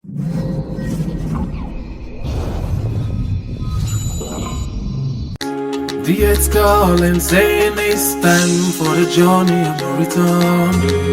The earth's calling, saying it's time for the journey of the return.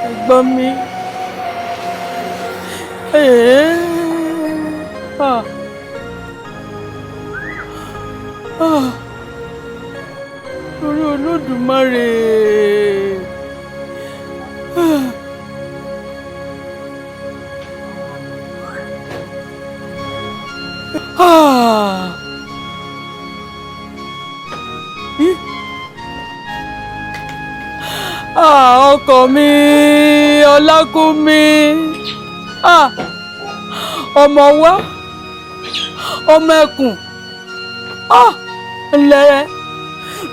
Ẹ̀gbọ́n mi. Lórí Olódùmarè. Ọkọ mi Ọlákúnmi, ọmọ wa, ọmọ ẹkùn, ńlẹ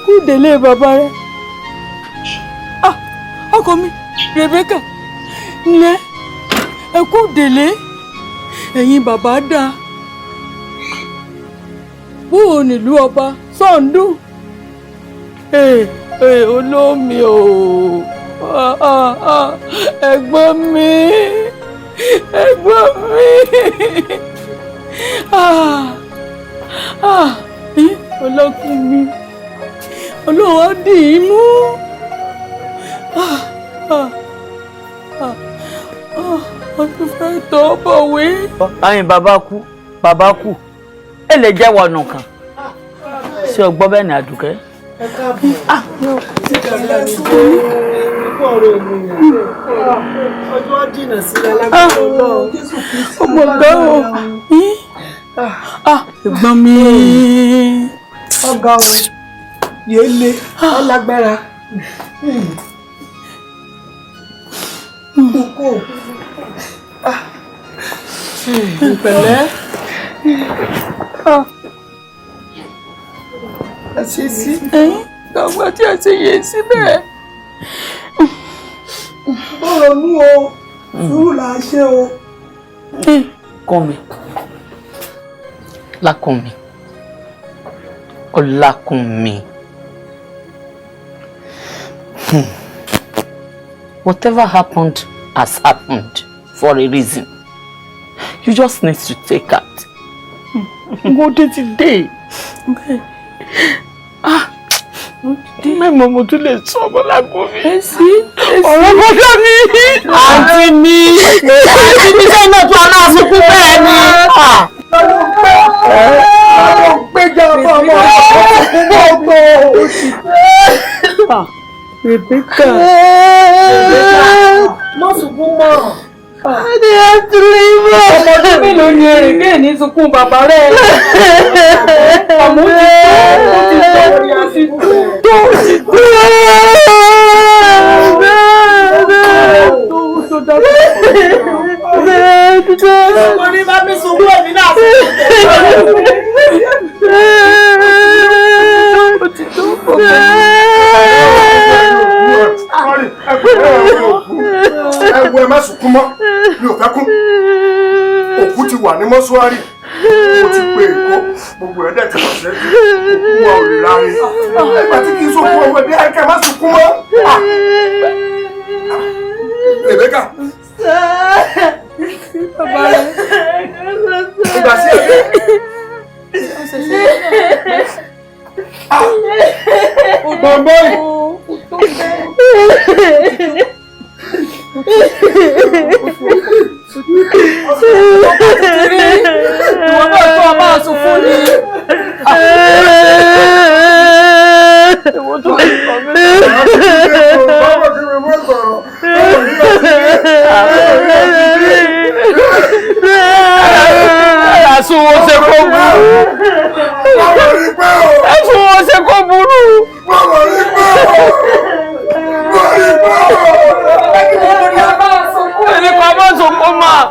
kú délé bàbá rẹ. Ọkọ mi Rebecca, ńlẹ ẹ kú délé, ẹ̀yin bàbá dá. Bóò nílùú ọba sọ̀ǹdùn. Olómi o, ẹ̀gbọ́n mi, Ọlákúnmi, Ọlọ́run á dì í mú. Ọdún fẹ́ tọ́ bọ̀wé. Àyìn bàbá kú, ẹ lè jẹ́ wọnù kan. Ṣé o gbọ́ bẹ́ẹ̀ ni Àdùkẹ́? Ẹ káàbọ̀. Ọjọ́ dínà sílẹ̀ lágbàdo náà. Ọmọ ọ̀gá o. Ẹ̀gbọ́n mi. Ọ̀gá o. Yéle. Ọlágbára. Kókó. Ìpẹ̀lẹ́. Àṣìṣí. Gbàgbọ́ tí a ti yé síbẹ̀. ronú o. Sùúrù la ṣe o. Kọ́mi. Lákùnmi. Ọlákùnmi. Whatever happened has happened for a reason. You just need to take it. Go day. Okay. Mẹ́mọ̀ mo tún lè sọ ọmọ Lákùnmi. Ọ̀rọ̀ bọ́dọ̀ mi. Àǹtí mi sẹ́yìn náà tún aláàfin bẹ́ẹ̀ ni. Péjọ ọmọ Rebecca. Má sunkún mọ́. I have to leave. Ọmọdé mélòó ni erin bẹ́ẹ̀ ní sunkún bàbá rẹ̀? Àmọ́ ti tó orí àsìkò. Mo ní bá mi sunkún ẹ̀mí náà sí. Ẹ má sunkún mọ́, mi ò fẹ́ kún. Òkú ti wà ní mọ́ṣúárì, mo ti pe èkó, gbogbo ẹ̀dẹ̀ ti wà sẹ́jú, òkú wa ò lè ráre. Ẹgbà tí kì í sunkún ọmọ ẹbí ẹ̀kẹ́ má sunkún mọ́. Rebecca. Ìgbà sí ẹ̀kẹ́. Bàbá yìí. Ìwọ̀n náà tó ọba àsùn fún ni. Ẹ̀sùn wo ṣe kó burú. Ẹ̀sùn wo ṣe kó burú. Ẹni kan bá sọ̀kọ́ máa.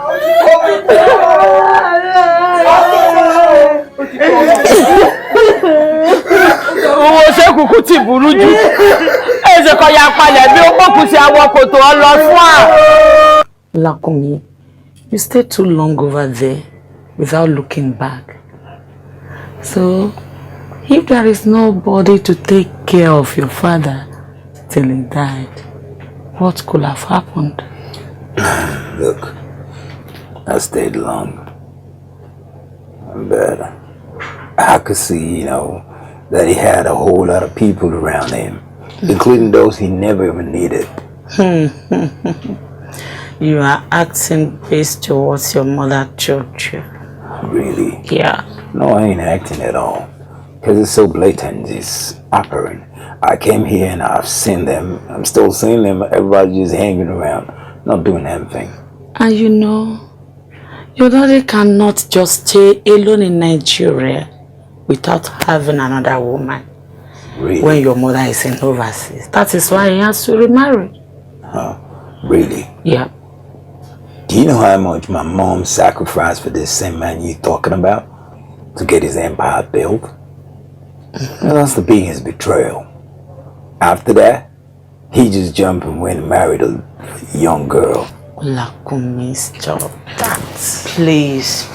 Owó ṣe kùkù ti burú jù. Ẹ̀sẹ̀ kan ya palẹ̀ bí ó kókù sí àwọn kòtò ọlọ fún à. Lákùnmi, you stayed too long over there without looking back. So, if there is nobody to take care of your father till he died, what could have happened? Look, I stayed long. But I could see, that he had a whole lot of people around him, including those he never even needed. You are acting based towards your mother church. Really? Yeah. No, I ain't acting at all. Because it's so blatant, it's apparent. I came here and I've seen them. I'm still seeing them. Everybody just hanging around, not doing anything. And your daddy cannot just stay alone in Nigeria without having another woman. Really? When your mother is in overseas. That is why he has to remarry. Huh? Really? Yeah. Do you know how much my mom sacrificed for this same man you're talking about? To get his empire built? Well, that's the biggest betrayal. After that, he just jumped and went and married a young girl. Lakumi, stop that. Please.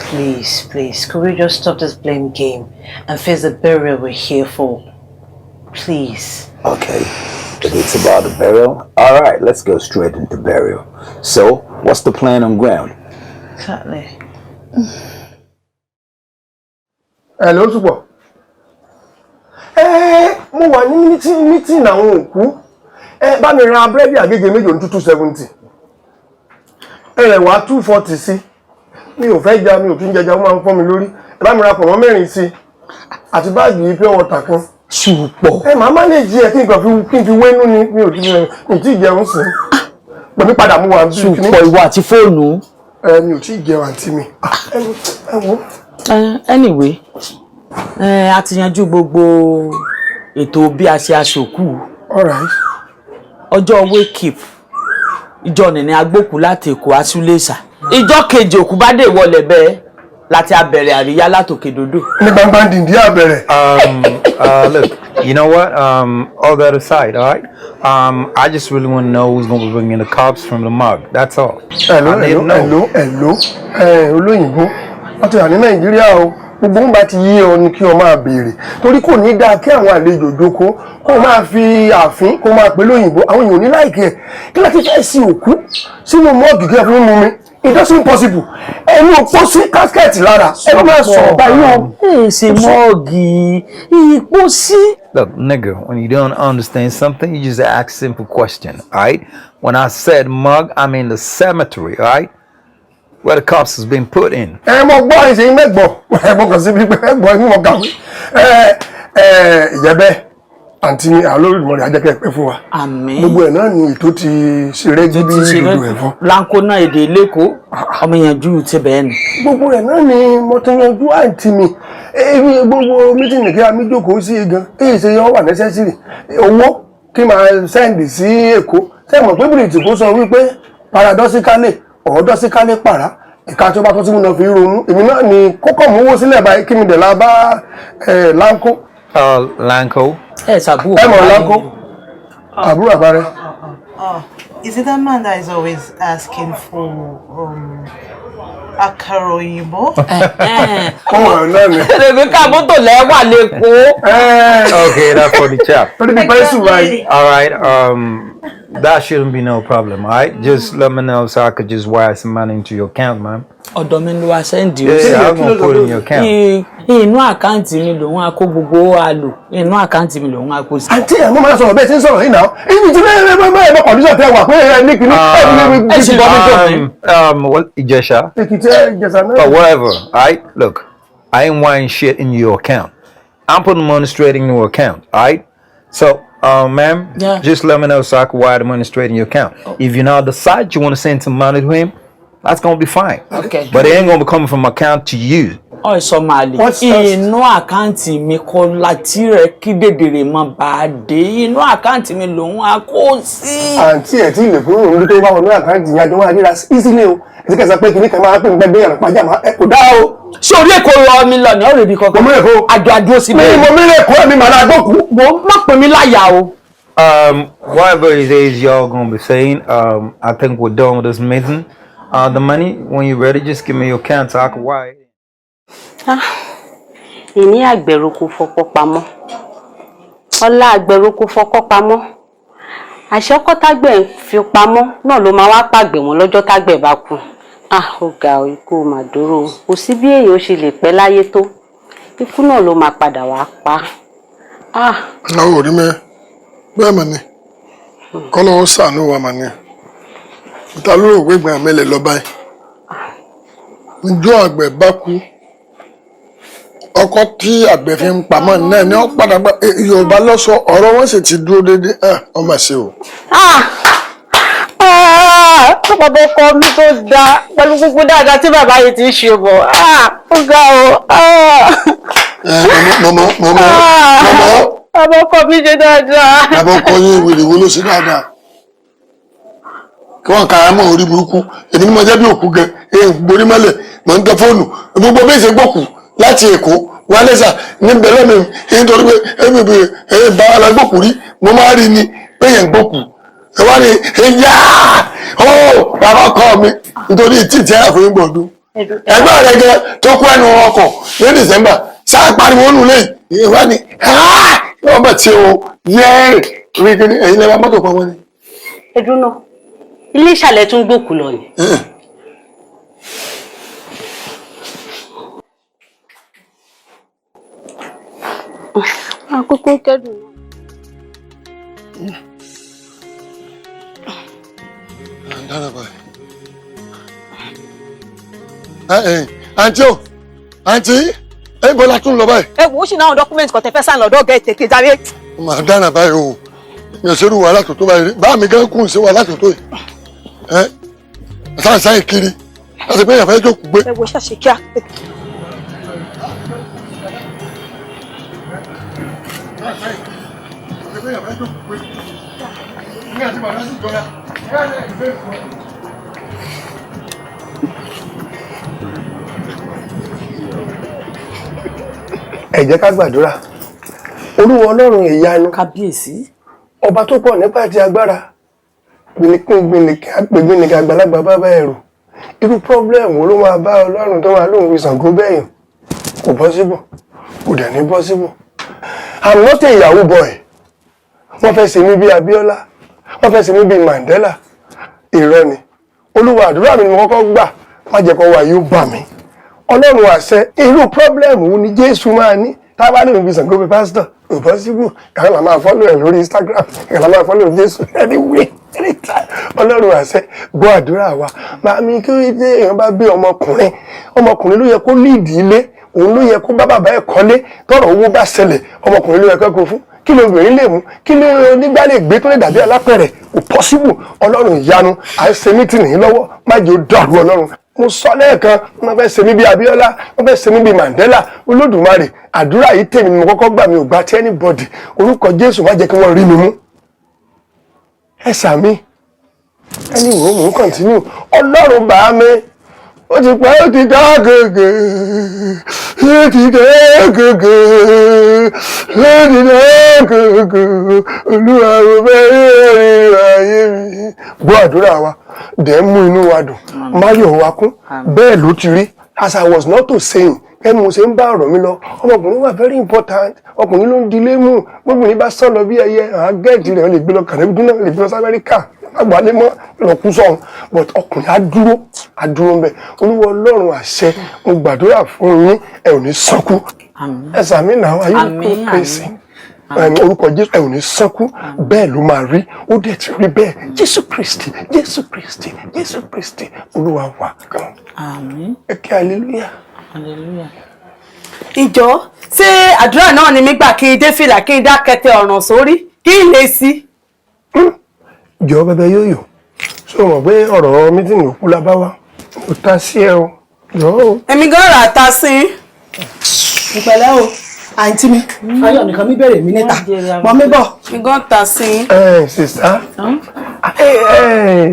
Could we just stop this blame game and face the burial we're here for? Please. Okay, if it's about the burial, all right, let's go straight into burial. So, what's the plan on ground? Exactly. Hello, Túbọ̀. Mo wà ní meeting àwọn òkú. Bá mi ra búrẹ́dì àgègè méjì ní 270. Wá 240 sí. Mi ò fẹ́ ja, mi ò kí ń jẹja, ó máa ń fọ́ mi lórí. Bá mi ra pọ̀nmọ́ 4 sí. Àti báàgì pure water kan. Ṣùpọ̀. Màá manage ẹ̀ kí n fi wénú ni mi ò tí ì jẹun sí. Pè mí padà mú wa bí kíní. Ṣùpọ̀ ìwọ àti fóònù. Mi ò tí ì jẹun àǹtí mi. Anyway, a ti yanjú gbogbo ètò bí a ṣe aṣòkú. All right. Ọjọ́ wake up. Ìjọ nìní agbókù láti Èkó Asúlẹ̀ṣà. Ìjọ kejì òkú bá dé wọlé bẹ́ẹ̀ láti abẹ̀rẹ̀ àríyá látòkè dòdò. Ní gbangba dìndín abẹ̀rẹ̀. Look, You know what? All that aside, all right? I just really want to know who's going to be bringing the cops from the mug. That's all. Hello. Olóyìnbó. Wọ́n ti wà ní Nàìjíríà o. Gbogbo ń bá ti yí ọ ni kí o máa béèrè. Torí kò ní dáa kí àwọn àlejò jókòó kó máa fi àfín kó máa pè lóyìnbó. Àwọn èèyàn ò ní láìkẹ́. Kí láti fẹ́ sí òkú sínú mọ́ọ̀gì kí ẹ fún mú mi. It doesn't possible. Ẹnu òpó sí casket lára. Ẹ máa sọ̀rọ̀ báyìí o. Ṣé mọ́ọ̀gì ìpó sí? Look, nigga, when you don't understand something, you just ask simple question, all right? When I said mug, I mean the cemetery, all right? Where the cops has been put in. Mo gbọ́ ìṣe mẹ́gbọ́. Mo kàn sí pé ẹgbọ́ inú ọ̀gá mi. Ìjẹ́bẹ́ àǹtí Olódùmarè ajẹ́kẹ́ pẹ́ fún wa. Àmín. Gbogbo ẹ̀ náà ni ètò ti ṣeré gidi ìdòdò ẹ̀fọ́. Láńkó náà èdè lẹ́kọ̀ọ́ ọmọ ìyànjú ti bẹ́ẹ̀ ni. Gbogbo ẹ̀ náà ni mo ti yanjú àǹtí mi. Gbogbo mítìnì kí a mi jókòó sí gan. Èyí ṣe yọ wà necessary. Owó kí máa sẹ́ndì sí Èkó. Sẹ́mọ̀ pé bìrìtì kó sọ wípé paradoxically ọ̀dọ́síkálẹ̀ pàrà ìka tí ó bá tó tí mo náà fi ronú èmi náà ni kókò mú owó sílẹ̀ báyìí kí mi dẹ̀ la bá Láńkó. Láńkó. Ṣàbúrò. Mọ̀ Láńkó àbúrò àbárẹ́. Is it that man that is always asking for àkàrà òyìnbó? Ọmọ náà ni. Rebecca mọ́tò lẹ́wà lẹ́kọ̀ọ́. Okay, that's for the chap. Right. All right, that shouldn't be no problem, all right? Just let me know so I could just wire some money into your account, man. Ọ̀dọ̀ mi ló wá sẹ́ndì o. Yeah, I'm gonna put it in your account. Inú àkáǹtì mi lòun á kó gbogbo wa lò. Inú àkáǹtì mi lòun á kó sí. Àǹtí ẹ̀ mo máa sọ̀rọ̀ bẹ́ẹ̀ tí ń sọ̀rọ̀ yìí náà. Ibi tí bẹ́ẹ̀ kọ̀díṣọ̀ tẹ wà pé ẹ ní kìíní. Ẹ sì bọ́ mi tó mi. What, Ìjẹ̀ṣà? Ìjẹ̀ṣà náà. But whatever, all right? Look, I ain't wiring shit in your account. I'm putting money straight in your account, all right? So, ma'am, just let me know so I can wire the money straight in your account. If you now decide you want to send some money to him, that's going to be fine. Okay. But it ain't going to be coming from my account to you. Sọ máa lè. Inú àkáǹtì mi kọ́ láti rẹ̀ kí dèdèrè mọ́ bá dé. Inú àkáǹtì mi lòun á kó sí. Àǹtí ẹ̀ tí ilẹ̀ fún òun tó bá wọn ní àkáǹtì yẹn àjọ máa ríra easily o. Èsì kẹsàn pé kìíní kan máa pè ń gbẹ́gbẹ́ yàrá pàjá máa kò dá o. Ṣé orí Èkó rọ mi lọ ní ọ̀rẹ́ ibi kankan? Mo mú Èkó. Àjọ àdúró sí bẹ́ẹ̀. Mo mú Èkó mi màá lágbókù. Mo má pè mí láyà o. Whatever it is y'all gonna be saying, I think we're done with this meeting. The money, when you're ready, just give me your account so I can wire it. Ìní àgbẹ̀roko fọkọ́ pamọ́. Ọlá àgbẹ̀roko fọkọ́ pamọ́. Àṣẹ ọkọ́ tágbẹ̀ fi pamọ́ náà ló máa wá pàgbẹ̀ wọn lọ́jọ́ tágbẹ̀ bá kú. Ó ga ikú màdúró. Kò sí bí èèyàn ṣe lè pẹ́ láyé tó. Ikú náà ló máa padà wá pa. Àwọn òrí mẹ́ bẹ́ẹ̀ mọ̀ ni. Kọ́lọ́wọ́ ṣàánú wa mà ni. Ìta ló rò pé gbà mẹ́lẹ̀ lọ báyìí. Ǹjọ́ àgbẹ̀ bá kú. Ọkọ tí àgbẹ̀ fi ń pamọ́ náà ni ó padà gbà Yorùbá lọ́sọ ọ̀rọ̀ wọn sì ti dúró déédéé. Ọmọ ṣe o. Bàbá ọkọ mi tó da pẹ̀lú gbogbo dáadáa tí bàbá yìí ti ṣe bọ̀. Ó ga o. Mọ̀mọ́. Bàbá ọkọ mi ṣe dáadáa. Bàbá ọkọ yín ìwèrè wo ló ṣe dáadáa? Kí wọ́n kàrá mọ́ orí burúkú. Èmi ni mo jẹ́ bí òkú gan. Borí mọ́lẹ̀ mọ̀ ń tẹ fóònù. Gbogbo bí ìṣe gbòkù láti Èkó wálé sà ní bẹ̀rẹ̀ mi nítorí pé èmi bèrè bá alágbòkú rí mo máa rí ni pé yẹn gbòkù. Ẹ wá ní ẹ̀yà bàbá ọkọ mi nítorí títí àfihàn gbọ̀dún. Ẹgbẹ́ rẹ̀ gẹ tó kú ẹnu ọkọ̀ ní December sáà pariwo nù lẹ́yìn ìwá ni wọ́n bẹ̀ tí o yẹ́ rí kí ni ẹ̀yin lẹ́wà mọ́tò pamọ́ ni. Ẹdún náà ilé ìṣàlẹ̀ tún gbòkú lọ ni. Àkókò kẹ́dùn náà. Dára báyìí. Àǹtí, bọ́lá tún lọ báyìí. Ẹ wo ó sì náà dọ́kúmẹ̀ntì kan tẹ fẹ́ sàn lọ́dọ̀ ọ̀gá ètèké jáde. Màá dára báyìí o. Mi ò ṣerú wàhálà tó tó báyìí. Bá mi gán kùn sí wàhálà tó tó yìí. Sáyẹn kiri. Láti pé ìyàfẹ́ jókòó gbé. Ẹ wo ṣàṣe kíá. Ẹ jẹ́ ká gbàdúrà. Olúwa Ọlọ́run ìyanu. Kábíyèsí. Ọba tó pọ̀ nípa ti agbára. Gbìnìkín àgbègbìnìkín àgbàlagbà bàbá ẹ̀rù. Irú problem wo ló máa bá Ọlọ́run tó máa lóun fi Ṣàngó bẹ́yìn? Kò possible. Kò dẹ̀ ní possible. I'm not a Yahoo boy. Wọ́n fẹ́ ṣe mí bí Abíọ́lá. Wọ́n fẹ́ ṣe mí bí Mandela. Irọ́ ni. Olúwa àdúrà mi ni mo kọ́kọ́ gbà. Má jẹ́ kó wá yóò bà mí. Ọlọ́run àṣẹ irú problem wo ni Jésù máa ní? Tá a bá lóun fi Ṣàngó bí pastor. Kò possible. Kàrà là máa follow ẹ̀ lórí Instagram. Kàrà là máa follow Jésù anyway. Anytime. Ọlọ́run àṣẹ gbọ́ àdúrà wa. Màmí kí ó dé èèyàn bá bí ọmọkùnrin. Ọmọkùnrin ló yẹ kó lead ilé. Òun ló yẹ kó bá bàbá ẹ̀ kọ́lé. Tọ́rọ̀ owó bá ṣẹlẹ̀ ọmọkùnrin ló yẹ kó fún. Kí ló obìnrin lè mú? Kí ló nígbà lè gbé tó lè dàbí alápẹ̀rẹ̀? Kò possible. Ọlọ́run ìyanu à ń ṣe mítìnì yìí lọ́wọ́. Má jẹ́ ó dàrú Ọlọ́run. Mo sọ lẹ́ẹ̀kan wọ́n fẹ́ ṣe mí bí Abíọ́lá wọ́n fẹ́ ṣe mí bí Mandela Olódùmarè àdúrà yìí tèmi ni mo kọ́kọ́ gbà mí ò gbà tí anybody orúkọ Jésù má jẹ́ kí wọ́n rí mi mú. Ẹ sàmí ẹni wo mò ń continue Ọlọ́run bá mi ó ti pẹ́ ó ti dá gègé ó ti dá gègé ó ti dá gègé Olúwa ò fẹ́ rí ayé mi. Gbọ́ àdúrà wa dẹ̀ mú inú wa dùn máyọ̀ wa kún bẹ́ẹ̀ ló ti rí as I was not to saying ẹni mo ṣe ń bá ọ̀rọ̀ mi lọ ọmọkùnrin wà very important ọkùnrin ló ń dilé mú gbogbo ní bá sọ lọ bí ẹyẹ àgẹ́ẹ̀dì rẹ̀ lè gbé lọ kàrẹ́bí náà lè gbé lọ sí Amẹ́ríkà àgbálẹ̀ mọ́ lọ́kú sọ̀hún but ọkùnrin á dúró ń bẹ̀ Olúwa Ọlọ́run àṣẹ mo gbàdúrà fún yín ẹ ò ní sọ́kú ẹ sàmì náà ayé kò pèsè orúkọ Jésù ẹ ò ní sọ́kú bẹ́ẹ̀ ló máa rí ó dẹ̀ ti rí bẹ́ẹ̀ Jésù Kristi Jésù Kristi Jésù Kristi Olúwa wà kan ẹ kí hallelujah. Ìjọ ṣé àdúrà náà ni mi gbà kí n dé fìlà kí n dá kẹtẹ ọ̀ràn sórí kí n lè sí. Jọ bẹbẹ yóò yò ṣé o mọ̀ pé ọ̀rọ̀ mítìnì òkú la bá wa kò ta sí ẹ o jọ o. Èmi gan rà ta sí. Ìpẹ̀lẹ́ o àǹtí mi ayọ̀ nìkan mi bèrè mi níta mọ mi bọ̀. Mi gan ta sí. Sista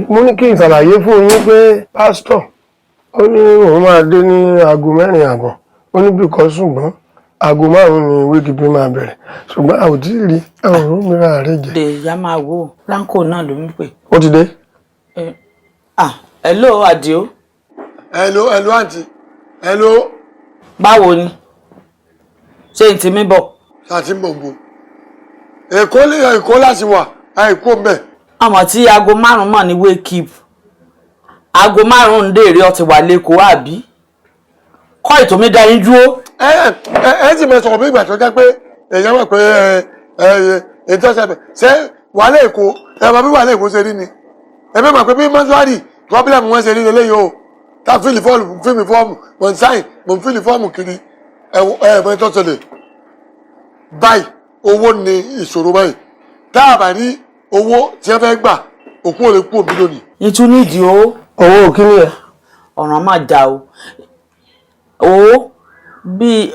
mo ní kí n ṣàlàyé fún yín pé pásítọ̀ ó ní òun máa dé ní aago 4:00 ó ní bíkọ́ ṣùgbọ́n aago 5 ni wíkìpì máa bẹ̀rẹ̀ ṣùgbọ́n àwòdì rí ọ̀rọ̀ mìíràn rẹ̀ jẹ́. Dè ya máa wò láńkò náà ló ń pè. Ó ti dé. Hello Adio. Hello àǹtí. Hello. Báwo ni? Ṣé n ti mi bọ̀? Àti gbogbo. Èkó láti wà àìkú mbẹ̀. Àmọ́ tí aago 5 mọ̀ ní wake up. Aago 5 ń dèrè ọtí wà lẹ́kọ̀ọ́ àbí? Kọ́ ètò mi dá yín dúró. Ẹ ti mọ̀ sọ̀rọ̀ bí ìgbà tó jẹ́ pé èèyàn mọ̀ pé ètò ọ̀sẹ̀ ṣé wàhálà Èkó ẹ̀rọ bí wàhálà Èkó ṣe rí ni. Ẹ̀mí mọ̀ pé bí mọ́ṣúárì pọ́bílẹ̀mù wọn ṣe rí lélẹ́yìí o. Tá fíìlì fọ́ọ̀mù mọ̀ ń sáìn mọ̀ ń fíìlì fọ́ọ̀mù kiri ẹ̀mọ̀ tó ṣẹlẹ̀. Báyìí owó ni ìṣòro báyìí. Tá a bá ní owó tí ẹ fẹ́ gbà òkú ò lè kú òbí lónìí. Ìtú nídìí o. Owó kí ni ẹ? Ọ̀ràn máa jà o. Owó bí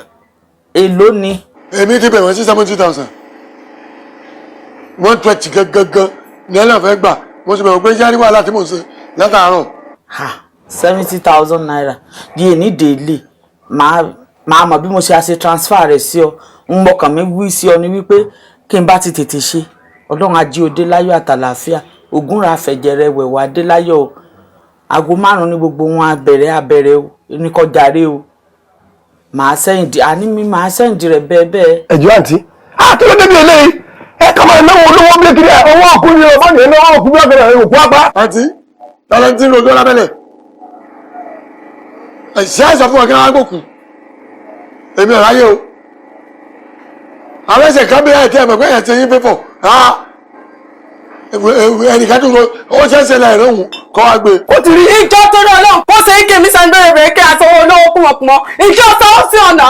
èlò ni. Èmi ti bẹ̀rẹ̀ sí 70,000. 120 gangan ní ẹlẹ́ fẹ́ gbà mo sì bẹ̀rẹ̀ pé yárí wà láti mò ń ṣe látàárọ̀. 70,000 naira di èní délé máa mọ̀ bí mo ṣe ṣe transfer rẹ̀ sí ọ ń mọkàn mi wí sí ọ ní wípé kí n bá ti tètè ṣe Ọlọ́run ajé òde láyọ̀ àtàlàáfíà ògúnra fẹ̀jẹ̀rẹ̀ wẹ̀wà dé láyọ̀ o aago 5 ní gbogbo wọn abẹ̀rẹ̀ o ní kọjáre o màá sẹ́yìndì àní mi màá sẹ́yìndì rẹ̀ bẹ́ẹ̀. Ẹ̀jọ́ àǹtí kí ló débi eléyìí ẹ kàn máa náwó olówó bí kiri owó òkú ni ọmọ yẹn náwó òkú bí ọkùnrin òkú apá. àǹtí tọ́lẹ́ntì ló dọ́là bẹ́lẹ̀ ẹ̀ṣẹ́ àìsàn fún ọ̀gá agbókù èmi ọ̀rọ̀ ayé o àwọn ẹsẹ̀ kan bí ẹ̀ tí ẹ̀ mọ̀ pé ẹ̀ ti yín pépọ̀ ẹnìkan tó ó ṣẹ̀ṣẹ̀ láì rọ̀hún kọ́ wá gbé. Ó ti rí. Ìjọ tó rọ náà kó ṣe é kémi sangbẹ́rẹ́ rẹ̀ kí aṣọ olówó kúmọ̀kúmọ̀ ìjọ sọ ó sí ọ̀nà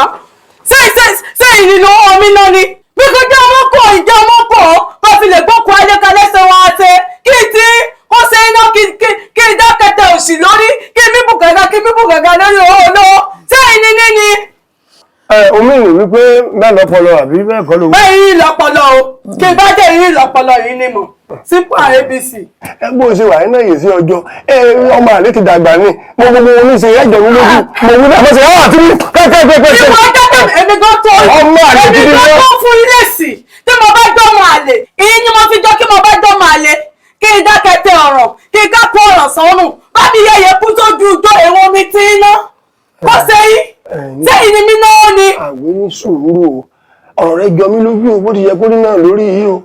ṣé ìrìnnà omi náà ni bí kò jẹ́ ọmọkọ̀ ìjọ ọmọkọ̀ kó fi lè gbókùn ayékalẹ́sẹ̀ wọn àti kí tí ó ṣe iná kí dákẹ́tẹ̀ òsì lórí kí mímú gàgà lórí owó olówó ṣé ìrìnnà ni. omi ìlú wípé bẹ́ẹ̀ lọ́pọlọ àbí bẹ́ẹ̀ kọ́ ló wí. bẹ́ẹ̀ yín lọ́pọlọ o kí n bá jẹ́ yín lọ́pọlọ yìí ni mọ̀ simple abc. bó ṣe wà nínú èyí sí ọjọ́ ọmọ àlè ti dàgbà ní mo gbogbo oníṣe ẹ̀jẹ̀ mi lójú mo wí náà fẹsẹ̀ wà tí pẹ́pẹ́pẹ́pẹ́. ìwọ akẹ́kọ̀ọ́ èmi gan tó ọmọ àlè ti di èmi gan tó fún ilé sí tí mo bá dọ́mọ àlè èyí ni mo fi jọ kí mo bá dọ́mọ àlè kí n dákẹ́tẹ́ ọ̀rọ̀ kí n ká kó ọ̀rọ̀ sọ́nù bá mi yẹ̀yẹ́ kú sójú ijó èwo mi ti ń ná kó sẹ́yìn sẹ́yìn ni mí náà ni. àwọn ní sùúrù o ọ̀rọ̀ rẹ jọ mí lójú o bó ti yẹ kó rí náà lórí yìí o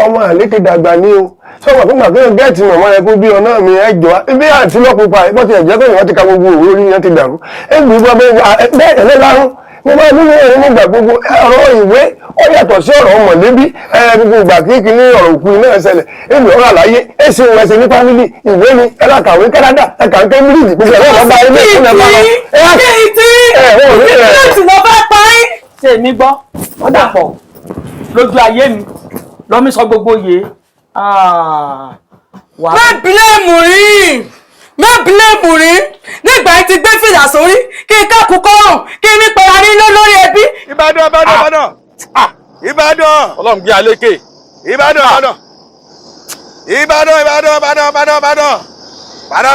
ọmọ àlè ti dàgbà ní o sọ́wọ́n fún màkìrì gẹ́ẹ̀tì mọ̀mọ́ rẹ kó bí ọ náà mi ẹjọ́ bí àǹtí lọ́pupa bó ti ẹ̀jẹ̀ pé ìwọ́n ti ka gbogbo òwe orí yẹn ti dàrú ẹgbẹ́ ìgbà bẹ́ẹ̀ ẹlẹ́lárún mo máa nínú ẹ̀rọ nígbà gbogbo ọ̀rọ̀ ìwé ó yàtọ̀ sí ọ̀rọ̀ mọ̀lẹ́bí gbogbo ìgbà kíkì ní ọ̀rọ̀ òkú iná ẹsẹ̀lẹ̀ èmi ọ̀rọ̀ àlàyé èsì òun ẹsẹ̀ ní fámìlì ìwé ni ẹlẹ́kàwé Canada ẹ̀ka ń Cambridge gbogbo ẹ̀rọ ọ̀gá ilé ìpínlẹ̀ bá lọ. tèmi gbọ́ wọ́n dàpọ̀ lójú ayé mi lọ́mí sọ gbogbo yé. má bílẹ̀mù rí nígbà tí gbé fìlà sórí kí n kákù kọ́rùn kí n ní pẹ̀lú àrílẹ̀ lórí ẹbí. Ìbàdàn ọlọ́run gbé alékè Ìbàdàn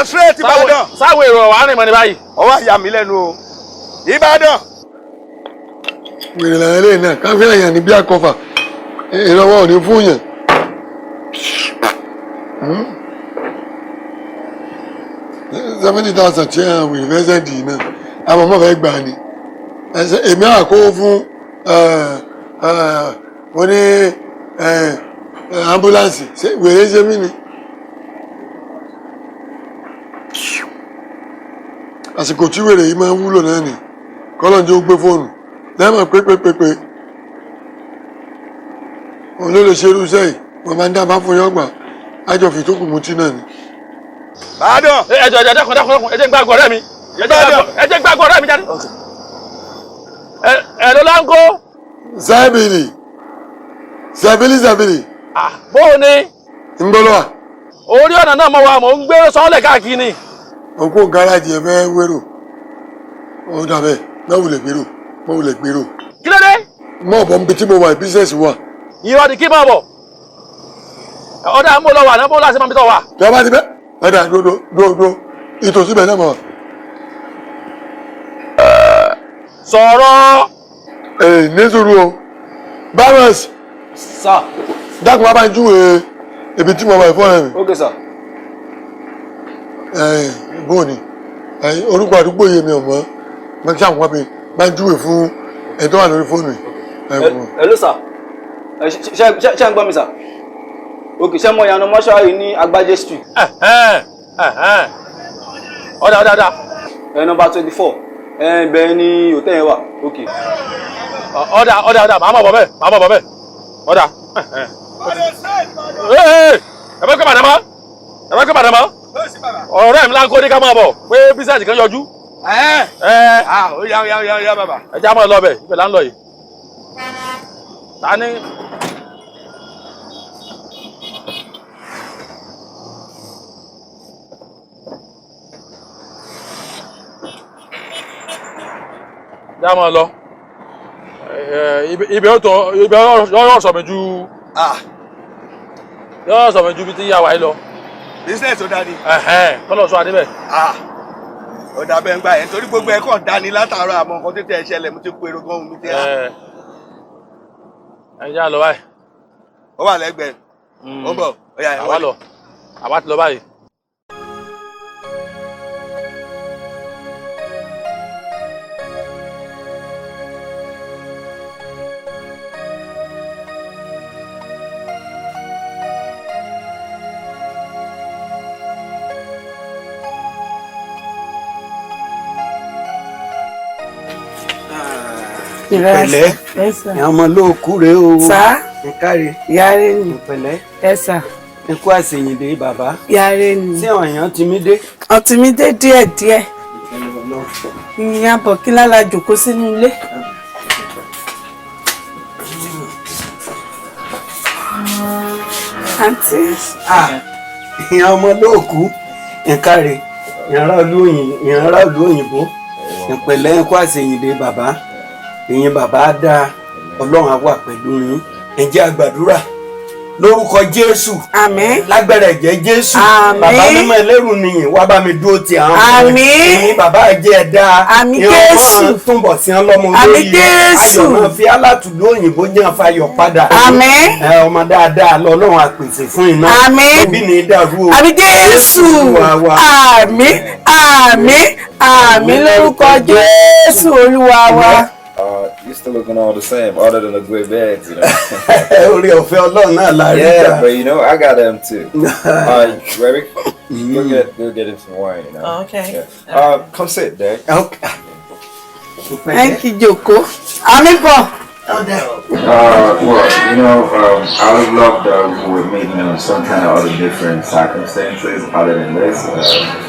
straight Ìbàdàn. sáwọn èrò ọ̀wá rìn mọ́ ní báyìí. ọwọ́ àyà mi lẹ́nu o Ìbàdàn. wèrè làwọn eléyìí náà káfíń àyàn ní bí àkọfà ìrànwọ́ ò ní fún yàn. 70,000 tí àwọn ìrẹsẹ̀dì náà àwọn ọmọ fẹ́ gbà ní èmi àkówó fún wọ́n ní ambulance wèrè ṣe mí ni. àsìkò tí wèrè yìí máa ń wúlò náà ni kọ́lọ́njẹ́ ó gbé fóònù lẹ́mọ̀ pépépépé òun ló lè ṣe irúṣẹ́ yìí wọ́n máa ń dábàá fún yọ́gbà ájọfì tó kù mú tí náà ni. Bàdàn. ẹjọ dákun ẹ jẹ́ n gbàgbọ́ ọ̀rẹ́ mi ẹ jẹ́ n gbàgbọ́ ọ̀rẹ́ mi jáde. ẹ ló láńkó. Zabili. bó o ní. ń gbọ́ lọ́wọ́. orí ọ̀nà náà mo wà mò ń gbé sọ́ọ́lẹ̀ káàkiri ni. òkú gáràjì ẹ fẹ́ wérò ó dàbẹ̀ mọ́wùlẹ̀ gbèrò. kí ló dé. mọ́ ọ̀bọ̀n bí tí mo wà bísẹ̀sì wà. ìyọ̀ ni kí máa bọ̀. ọ̀dà ń bò lọ wà náà bó láti máa bí tọ̀ wà. ìjọba ti bẹ́ ẹ̀dà dúró ìtòsí bẹ̀ náà mọ̀. sọ̀rọ̀. nítorí o Barnes. sà. dákun wá bá ń júwe ibi tí mo wà fún ẹ. ok sà. bóòní orúkọ àdúgbò yìí mi ò mọ̀ mọ̀ kí àwọn wá bí bá ń júwe fún ẹ̀ tó wà lórí fóònù yìí. hello sà ṣé ń gbọ́ mi sà ok ṣé mo yànnà mọ́ṣúárì ní Agbájé street. ọ̀dà. nọ́mbà 24 bẹ́ẹ̀ ni hòtẹ́ẹ̀lì wà ok. ọ̀dà màá mọ̀ bọ̀ bẹ́ẹ̀ ọ̀dà. ẹ bẹ́ kọ́ bàdàn mọ́ ọ̀rẹ́ mi láńkó ní ká máa bọ̀ pé bísíǹsì kan yọjú. ó yá bàbá. ẹ já máa lọ bẹ̀ ibẹ̀ là ń lọ yìí. ta ni. já máa lọ ibẹ̀ yóò sọ mi ju yóò sọ mi ju bí tí yà wáyé lọ. business ó dání. kọ́lọ̀ sọ adé bẹ́ẹ̀. ó dà bẹ́ẹ̀ ń gbà yẹn torí gbogbo ẹ̀ kàn dání látàárọ̀ àmọ́ nǹkan tó tẹ̀ ṣẹlẹ̀ mo ti kó èrò gan mi tẹ́. ẹ já lọ báyìí. ó wà lẹ́gbẹ̀ẹ́ ó ń bọ̀ ó yá ẹ̀ wá lọ. àwa ti lọ báyìí. ìpẹ̀lẹ́ àwọn ọmọ olóòkú rèé o. sá ìkáre yàrá ni ìpẹ̀lẹ́ ẹ̀sà ikú àṣeyìndé bàbá. yàrá ni tí àwọn èèyàn ti mí dé. ọtí mi dé díẹ̀díẹ̀ ìyẹn bọ̀ kí lára jòkó sínú ilé. àǹtí. ìyàn ọmọ olóòkú ìkáre ìyànrá ìlú òyìnbó ìpẹ̀lẹ́ ikú àṣeyìndé bàbá. ìyẹn bàbá dá Ọlọ́run á wà pẹ̀lú yín ẹ jẹ́ a gbàdúrà lórúkọ Jésù àmín lágbára ẹ̀jẹ̀ Jésù àmín bàbá mímọ́ ẹlẹ́rù nìyẹn wá bá mi dúró ti àwọn àmín ìyẹn bàbá ẹ̀jẹ̀ ẹ̀dá àmín Jésù túnbọ̀ sí ọlọ́mọ àmín Jésù ayọ̀ náà fi alátùlú òyìnbó jẹ́ àfàyọ̀ padà àmín ọmọ dáadáa lọ́lọ́run àpèsè fún iná àmín òbí ní dàrú o àmín Jésù àmín àmín àmín lórúkọ Jésù Olúwa wa. You're still looking all the same, other than the gray bags, you know. Yeah, but you know, I got them too. Ready? Go get him some wine, you know. Oh, okay. Yeah. Come sit, Dad. Okay. Thank you, Joko. Amipo. Well, you know, I would love that we were making them some kind of other different circumstances other than this.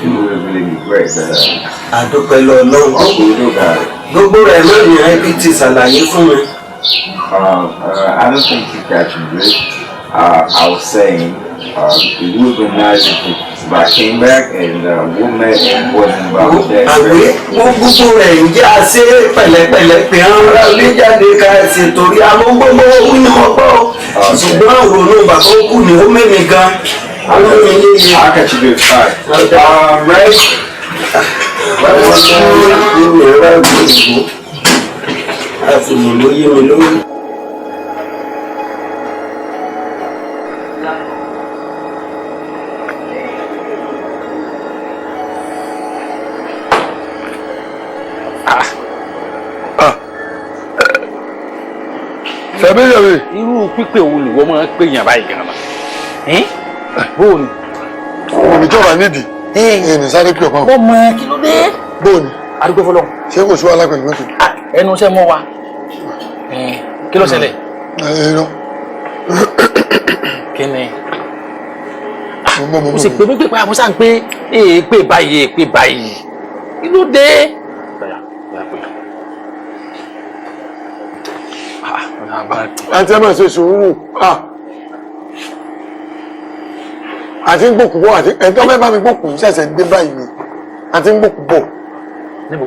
It would really be great. I don't know. Gbogbo rẹ̀ lónìí ẹbí ti ṣàlàyé fún mi. I don't think you catch me good. I was saying it would be nice if I came back and we met and wasn't about that. Àwẹ̀ gbogbo rẹ̀ ń jẹ́ àṣẹ pẹ̀lẹ́pẹ̀lẹ́ pé ń ra oníjáde ká ẹsẹ̀ torí amógbógbó wí ni mo gbọ́. Ṣùgbọ́n òrònú bàbá ó kù ní ó mẹ́mi gan. I'll catch you good. All right. Sẹ́bíyẹ̀mí. Irú pípé wo ni wọ́n máa ń pè yàn báyìí gan-an? Bóò ni? Òmìjọba nídìí. Ẹni sáré pí ọ̀pá. Wọ́n mọ kí ló dé? Bóò ni? Adúgbò fọlọ́. Ṣé kò sí wàhálà pẹ̀lú mọ́tò? Ẹnu iṣẹ́ mọ́ wa. Kí ló ṣẹlẹ̀? Ẹ̀rọ. Kí ni? Mo sì pé pé pé àbúṣà ń pé èèpè báyìí èèpè báyìí. Kí ló dé? Àti ẹ máa ṣe sùúrù. Àti ń gbòkú bọ̀ àti ẹ̀tọ́ mẹ́ bá mi gbòkú ṣẹ̀ṣẹ̀ ń dé báyìí ni. Àti ń gbòkú bọ̀. Níbo?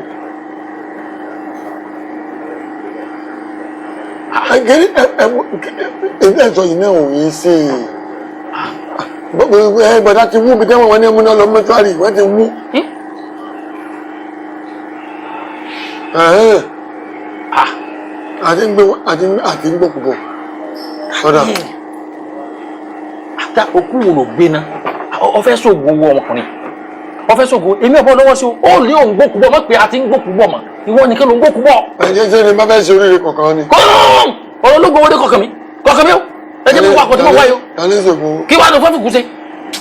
Ẹ̀sọ́ yìí náà ò yí sí i. Bọ̀dá ti wú bí tẹ́wọ̀n wọn ní ẹmú náà lọ mọ́túárì wọ́n ti wú. Àti ń gbòkú bọ̀. Sọ́dà. Àtà òkú wo ló gbé ná? Ó fẹ́ ṣògùn owó ọmọkùnrin. Ó fẹ́ ṣògùn èmi ọ̀bọ lọ́wọ́ sí o. Ó lé òun gbòkú bọ̀ mọ́ pé a ti ń gbòkú bọ̀ mọ́. Ìwọ nìkan ló ń gbòkú bọ̀. Ẹ̀jẹ̀ ṣe ni bá fẹ́ ṣe oríire kọ̀ọ̀kan ni. Kọ́ọ̀m! Ọ̀rọ̀ ológun owó dé kọ̀ọ̀kan mi. Kọ̀ọ̀kan mi o. Ẹ jẹ́ mi wá kọ̀ọ̀tún mọ́ wáyé o. Kí wàá lọ fẹ́ fìkú ṣe?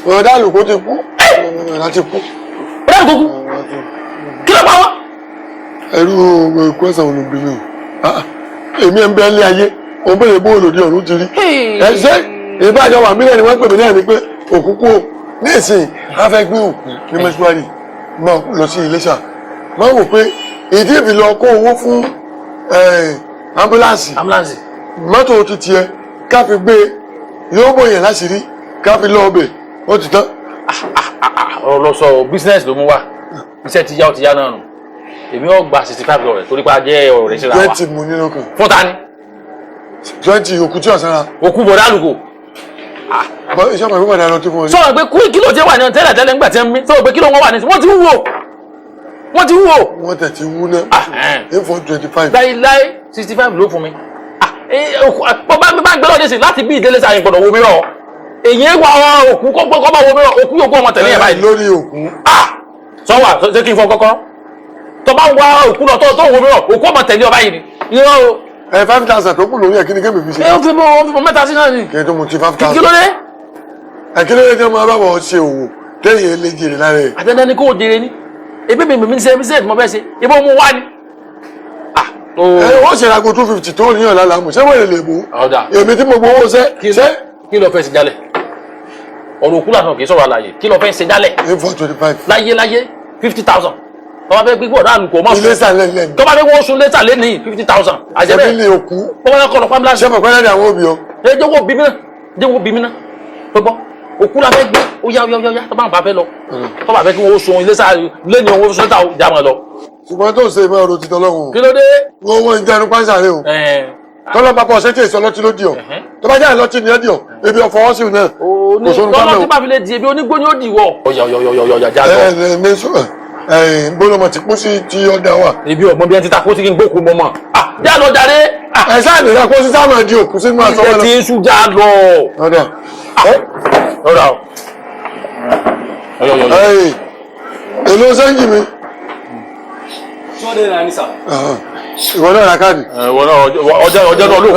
Ọ̀dà àlùkò ti kú. Ọ̀dà ti kú. Ọ̀dà àlùkò kú. Kí ló pa wá? Ẹrú ikú ẹ̀sán olùgbìmí o. Èmi ẹ̀ ń bẹ́ lé ayé. Òun bẹ̀rẹ̀ bó olòdì ọ̀run ti rí. Ẹ̀ṣẹ́ ìbájọ wà mílẹ̀ ni wọ́n pè mí náà ni pé òkú kú o. Ní ìsìn, a fẹ́ gbé òkú ní mẹ́ṣúárì. Máa lọ sí Iléṣà. Máa wò pé ìdí ìbí lọ kó owó fún ambulance. Mọ́tò ti tiẹ̀ ká fi gbé yóò bòyàn láṣìírí ká fi lọ ọbẹ̀ ó ti tán. Ọ̀rọ̀ lọ sọ business ló mú wá. Iṣẹ́ ti yá ó ti yá náà nù. Èmi ò gba 65 lọ rẹ̀ torí pé a jẹ́ ọ̀rẹ́ síra wa. 20 mo nínú kan. Fún ta ni? 20 òkú tí ọ̀sára. Òkú bọ̀dá àlùkò. Iṣẹ́ ọmọ ìfowópamọ́ ìdáná tó fún ọ. Sọ̀rọ̀ pé kí ló jẹ́ wà ní tẹ́lẹ̀ tẹ́lẹ̀ ńgbà tí ń mí sọ̀rọ̀ pé kí ló wọ́n wà ní wọ́n ti wúwo. Wọ́n ti wúwo. Wọ́n tẹ̀ ti wú náà. A4 25. Láíláí 65 ló fún mi. Bọ́bá mi bá ń gbẹ́rọ̀ dé sí láti bí ìdílé sáyẹn gbọ́dọ̀ wo mìíràn. Èyí wà àwọn òkú kọ́ bá wo mìíràn òkú yòókù ọmọ tẹ̀lé ẹ̀ báyìí. Lórí òkú. Sọ́wà ṣé kí n fọ kọ́kọ́? Tó bá ń wá òkú lọ tó wo mìíràn òkú ọmọ tẹ̀lé ọ báyìí ni. Irọ́ o. 5,000 tó kù lórí ẹ̀ kí ni kébì fi ṣe. Ó fi mọ mẹ́ta sí náà ni. Kí ni tó mo ti 5,000. Kí ló dé? Kí ló dé tí wọ́n máa bá wọ́n ṣe òwò téèyàn lè jèrè lára ẹ̀. Àtẹ̀dẹ́ ni kò jèrè ni. Ebi mi ṣe business mo fẹ́ ṣe. Ibo mu wá ni. Wọ́n ṣe rago 250 tó ní ọ̀la làmù ṣé wọ́n lè bò. Èmi tí mo gbowó ṣẹ́. Kí ló fẹ́ ṣe jálẹ̀? Ọ̀rọ̀ òkú làtọ̀ kì í sọ̀rọ̀ àlàyé. Kí ló fẹ́ ṣe jálẹ̀? A4 25. Láyé 50,000. Tọ́ba fẹ́ gbígbọ́ ọ̀dà àlùkò mọ́. Ilé sàlẹ̀ lẹ́nu. Tọ́ba fẹ́ wọ́n sun lẹ́tà lé ní 50,000. Àjẹbẹ́. Ṣé bí ní òkú? Tọ́ba fẹ́ kọ́ lọ pàmìlà. Ṣé mọ̀ pẹ́lẹ́ ní àwọn òbí ọ? Ẹ jẹ́ wo bí mi náà. Jẹ́ wo bí mi náà. Pẹ́pọ́. Òkú la fẹ́ gbé. Ó yá. Tọ́ba àgbà fẹ́ lọ. Tọ́ba fẹ́ kí wọ́n sun ilé sàlẹ̀ lé ní owó sun lẹ́tà jámọ̀ lọ. ṣùgbọ́n tó ṣe ìmọ̀ ọ̀rọ̀ ti tọ́lọ́run. kí ló dé. wọ́n ń jẹun pàṣẹ rẹ o. tọ́lọ́ bá pọ̀ ṣé tí èso ọlọ́tí ló di ọ̀. tó bá jẹ́ àlọ́tí ni ẹ́ di ọ̀ ebi ọ̀fọ̀ wọ́n sì náà. kò sóhun ká lọ. tọ́lọ́ tí bá fi lè di ebi onígbó ni ó di wọ̀. ọ̀yà jágọ̀. gbólómọ ti kú sí ti ọ̀dà wa. ibi ọ̀gbọ́n bí ẹ ti ta kó sí kí n gbókun mọ́ mọ́. já lọ jàre. ẹ sáà nìyà kó sí sáà máa di òkú sínú àtọwọ́ lọ. ilẹ̀ tí ń sùn já lọ. ọ̀dà. ọ̀dà o. èlò sẹ́ńjì mi. Sọ́dẹ̀ náà ní sà. Ìwọ náà ra káàdì. Ìwọ náà ọjọ́ náà ló kú.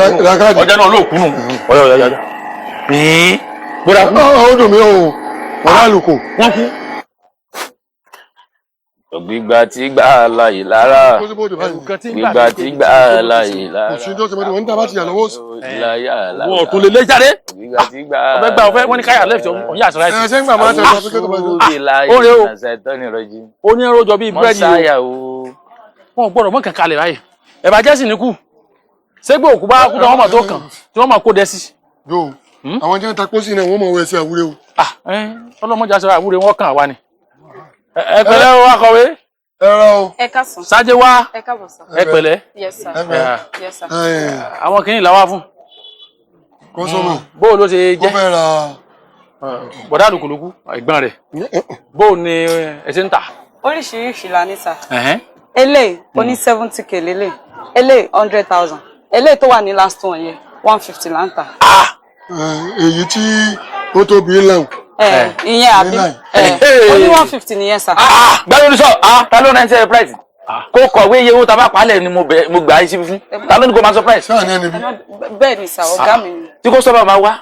Ọjọ́ náà ló kú nù. Ọ̀yọ̀. Bóra kú. Ó dùn mí o. Bàbá àlùkò. Wọ́n kú. Gbígbà tí gbà láyè lára. Gbígbà tí gbà láyè lára. Òṣìṣẹ́ tó ti mọ̀ ní wọ́n ń dábàá ti yà lọ́wọ́. Wọ́n tún lè lé jáde. Ọbẹ̀ gbà ọ̀fẹ́ wọ́n ní káyà left ọ̀yà àṣọ láìsí. Ṣé ń gbà máa tẹ̀lé ọ̀fẹ́ kẹ́kọ̀ọ́ bá jọ? Ó rè o. Ó ní ẹrọ jọ bíi búrẹ́dì o. Wọ́n gbọ́dọ̀ mọ́ kankan lè ráyè. Ẹ̀bà jẹ́ sì ní kú. Ṣé gbé òkú bá kú tó wọ́n mọ̀ tó kàn tí wọ́n mọ̀ kó dẹ́ sí. Yo, àwọn jẹ́ ń ta pósí náà wọ́n mọ̀ wọ ẹsẹ̀ àwúrẹ́ o. Ọlọ́mọdé aṣọ àwúrẹ́ wọn kàn wá ni. Ẹ pẹ̀lẹ́ o akọ̀wé. Ẹ rọ o. Ẹ káàsán. Sáájé wá. Ẹ káàbọ̀ sà. Ẹ pẹ̀lẹ́. Yes sir. Yes sir. Àwọn kìíní làwá fún. Kọ́sọ́mọ̀. Bóò ló ṣe jẹ́. Ó fẹ́ ra. Bọ̀dá àlùkùlùkù ẹ̀gbọ́n rẹ̀. Bóò ni ẹ ṣe ń tà. Oríṣiríṣi la ní sà. Eléyìí oní 70k lélẹ̀. Eléyìí 100,000. Eléyìí tó wà ní last one yẹn 150 là ń tà. Èyí tí ó tóbi ńlá. Ìyẹn àbí oní 150 nìyẹn sà. Gbẹ́rù ní sọ, ta ló náà ń ṣe price? Kó kọ̀wé iye owó ta bá pàálẹ̀ ni mo gbà á sí fún. Ta ló ní kó máa sọ price? Bẹ́ẹ̀ ni sà, ọ̀gá mi ni. Tí kò sọ́ba máa wá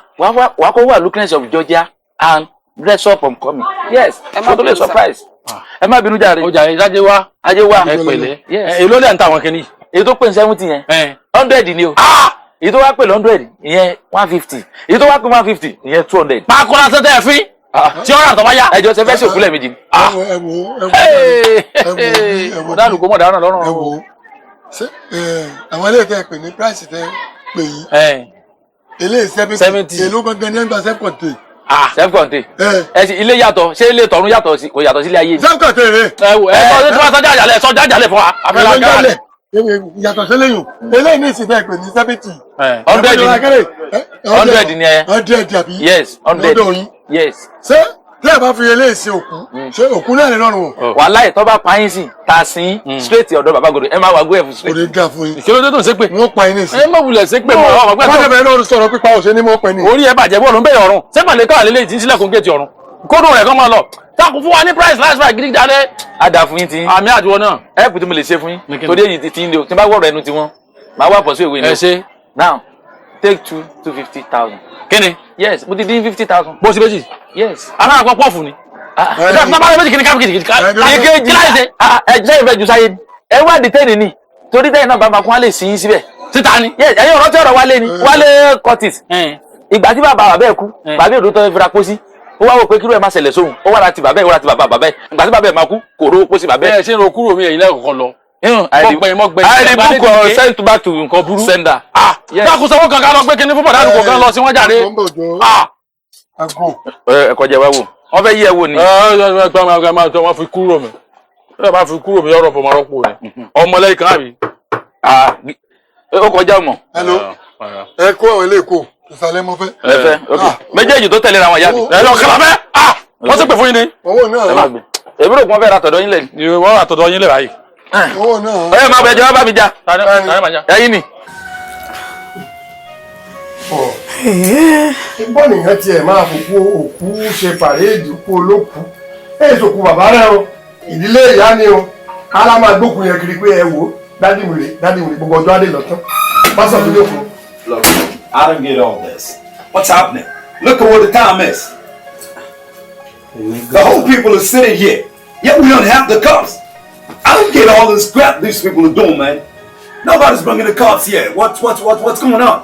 kó wà lookiness of Georgia and dress up from coming. Yes, kó tó lè surprise. Ẹ má bínú jàre. Ó jàre Sáájé wá. Ajé wá. Ẹ pẹ̀lẹ́. Èló lẹ̀ ń ta àwọn kìíní. Èyí tó pè ní 70 yẹn. 100 ni o. Èyí tó wá pè 100 ìyẹn 150. Èyí tó wá pè 150 ìyẹn 200. Máa kọ́ra sẹ́tẹ̀ ẹ̀ fín. Tí ọ̀rọ̀ àtọ̀ bá yá. Ẹjọ́ ṣe fẹ́ sí òkú lẹ́ẹ̀mejì. Ọ̀dà àlùkò mọ̀ dáná lọ́rùn. Ẹ wò ó. Àwọn ilé ìtẹ́ pè ní price tẹ́ pè yìí. Ilé 70. Èló gangan ní ẹgbàá self-contained. Self-contained. Ẹ̀sìn ilé yàtọ̀, ṣé ilé tọ̀run yàtọ̀ sí kò yàtọ̀ sílé ayé ni. Self-contained rẹ̀. Ẹ sọ sọ́jà àjàlẹ̀ sọ́jà àjàlẹ̀ fún wa. Yàtọ̀ sílé yòó. Eléyìí ní ìsìn tẹ́ pè ní 70. 100 ni ẹ. 100 àbí. Yes, 100. Lọ́dọ̀ yín. Yes. Ṣé tí ẹ bá fi eléyìí sí òkú, ṣé òkú náà lè lọ́rùn o? Wàláhì tó bá pa yín sí, ta sí straight ọ̀dọ̀ bàbá gòdò, ẹ máa wà gbé ẹ̀fù straight. Kò lè dá fún yín. Ìṣòro tó tó ń ṣépè. Wọ́n pa yín ní ìsìn. Ẹ má wulẹ̀ ṣépè mọ́ ọmọ gbẹ́tọ̀. Wọ́n dẹ̀bẹ̀ náà sọ̀rọ̀ pípa òṣè ní mọ́ pẹ́ ni. Orí ẹ bàjẹ́ bọ́ọ̀lù ń bẹ̀rẹ̀ ọ̀run. Ṣé pàlẹ́ káwà lélẹ́yìí tí ń sílẹ̀kùn géètì ọ̀run? Kódùn rẹ̀ kọ́ máa lọ. Táàkù fún wa ní price last price gidi jáde. A dà fún yín tí. Àmì àdúró náà. Ẹ̀pù tí mo lè ṣe fún yín. Torí èyí ti ń lé o. Tí n bá wọ̀rọ̀ ẹnu tiwọn, màá wà pọ̀ sí ìwé ni. Ẹ ṣe. Now, take 250,000. Kíni? Yes, mo ti dín 50,000. Bó ṣe méjì? Yes. Aná àpọ̀ pọ̀fù ni. Ìjọba tí wọ́n bá rẹ̀ méjì kìíní káfíkì kìíní káfíkì. Kí láì ṣe? Ẹ̀jẹ̀ ìfẹ́ ju sáyé ni. Ẹ wá dìtẹ́nì ni. Torí tẹ́yìn náà bàbá kún á lè sí yín síbẹ̀. Títa ni. Yes, ẹ̀yin ọ̀rọ̀ tí ọ̀rọ̀ Wálé ni. Wálé Curtis. Ìgbà tí bàbá ẹ̀ kú, bàbá èdè tó fira pósí. Ó wá wò pé kírú ẹ̀ máa ṣẹlẹ̀ sóhun. Ó wá láti bàbá ẹ̀, ó wá láti bàbá ẹ̀. Ìgbà tí bàbá ẹ̀ máa kú, kò rówó pósí bàbá ẹ̀. Ṣé ro kúrò mi ẹ̀yin lẹ́ẹ̀kọ̀kan lọ? Mọ̀gbẹ̀yìn. I the book sent back to nǹkan burú. Sender. Dákun sọ́wọ́ kankan lọ pé kíní fún bọ̀dá àdúgbò kan lọ sí wọ́n jáde. Ẹ̀kọ́ jẹ wá wò. Wọ́n fẹ́ yí ẹ wò ni. Wọ́n fi kúrò mi. Ẹ bá fi kúrò mi ọ̀rọ̀ fọmọ rọ́pò ni. Ọmọ lẹ́yìn kan àbí. Ó kọjá ọmọ. Ẹ kó àwọn ilé ìkó. Ìsàlẹ̀ mo fẹ́. Ẹ fẹ́, ok. Méjèèjì tó tẹ̀lé ra wọn yá mi. Ẹ lọ kàlà mẹ́. Wọ́n sì pè fún yín ni. Owó náà rà. Èmi rò pé wọ́n fẹ́ ra tọ̀dọ̀ yín lẹ̀ ni. Wọ́n ra tọ̀dọ̀ yín lẹ̀ báyìí. Owó náà. Ẹ máa bẹ̀jọ̀ wá bá mi já. Ẹyin ni. Bọ́ nìyẹn tiẹ̀ máa fòkú òkú ṣe pàréèdì kú olókùú. Èyí sòkú bàbá rẹ o, ìdílé ìyá ni o. Kára máa gbókun yẹn kiri pé ẹ wò ó, dádì wùlé gbogbo ọjọ́ adé lọ́tán. Pásọ̀ tó lókun. Look, I don't get all this. What's happening? Look at what the time is. The whole people are sitting here, yet we don't have the cops. I don't get all this crap these people are doing, man. Nobody's bringing the cops here. What's going on?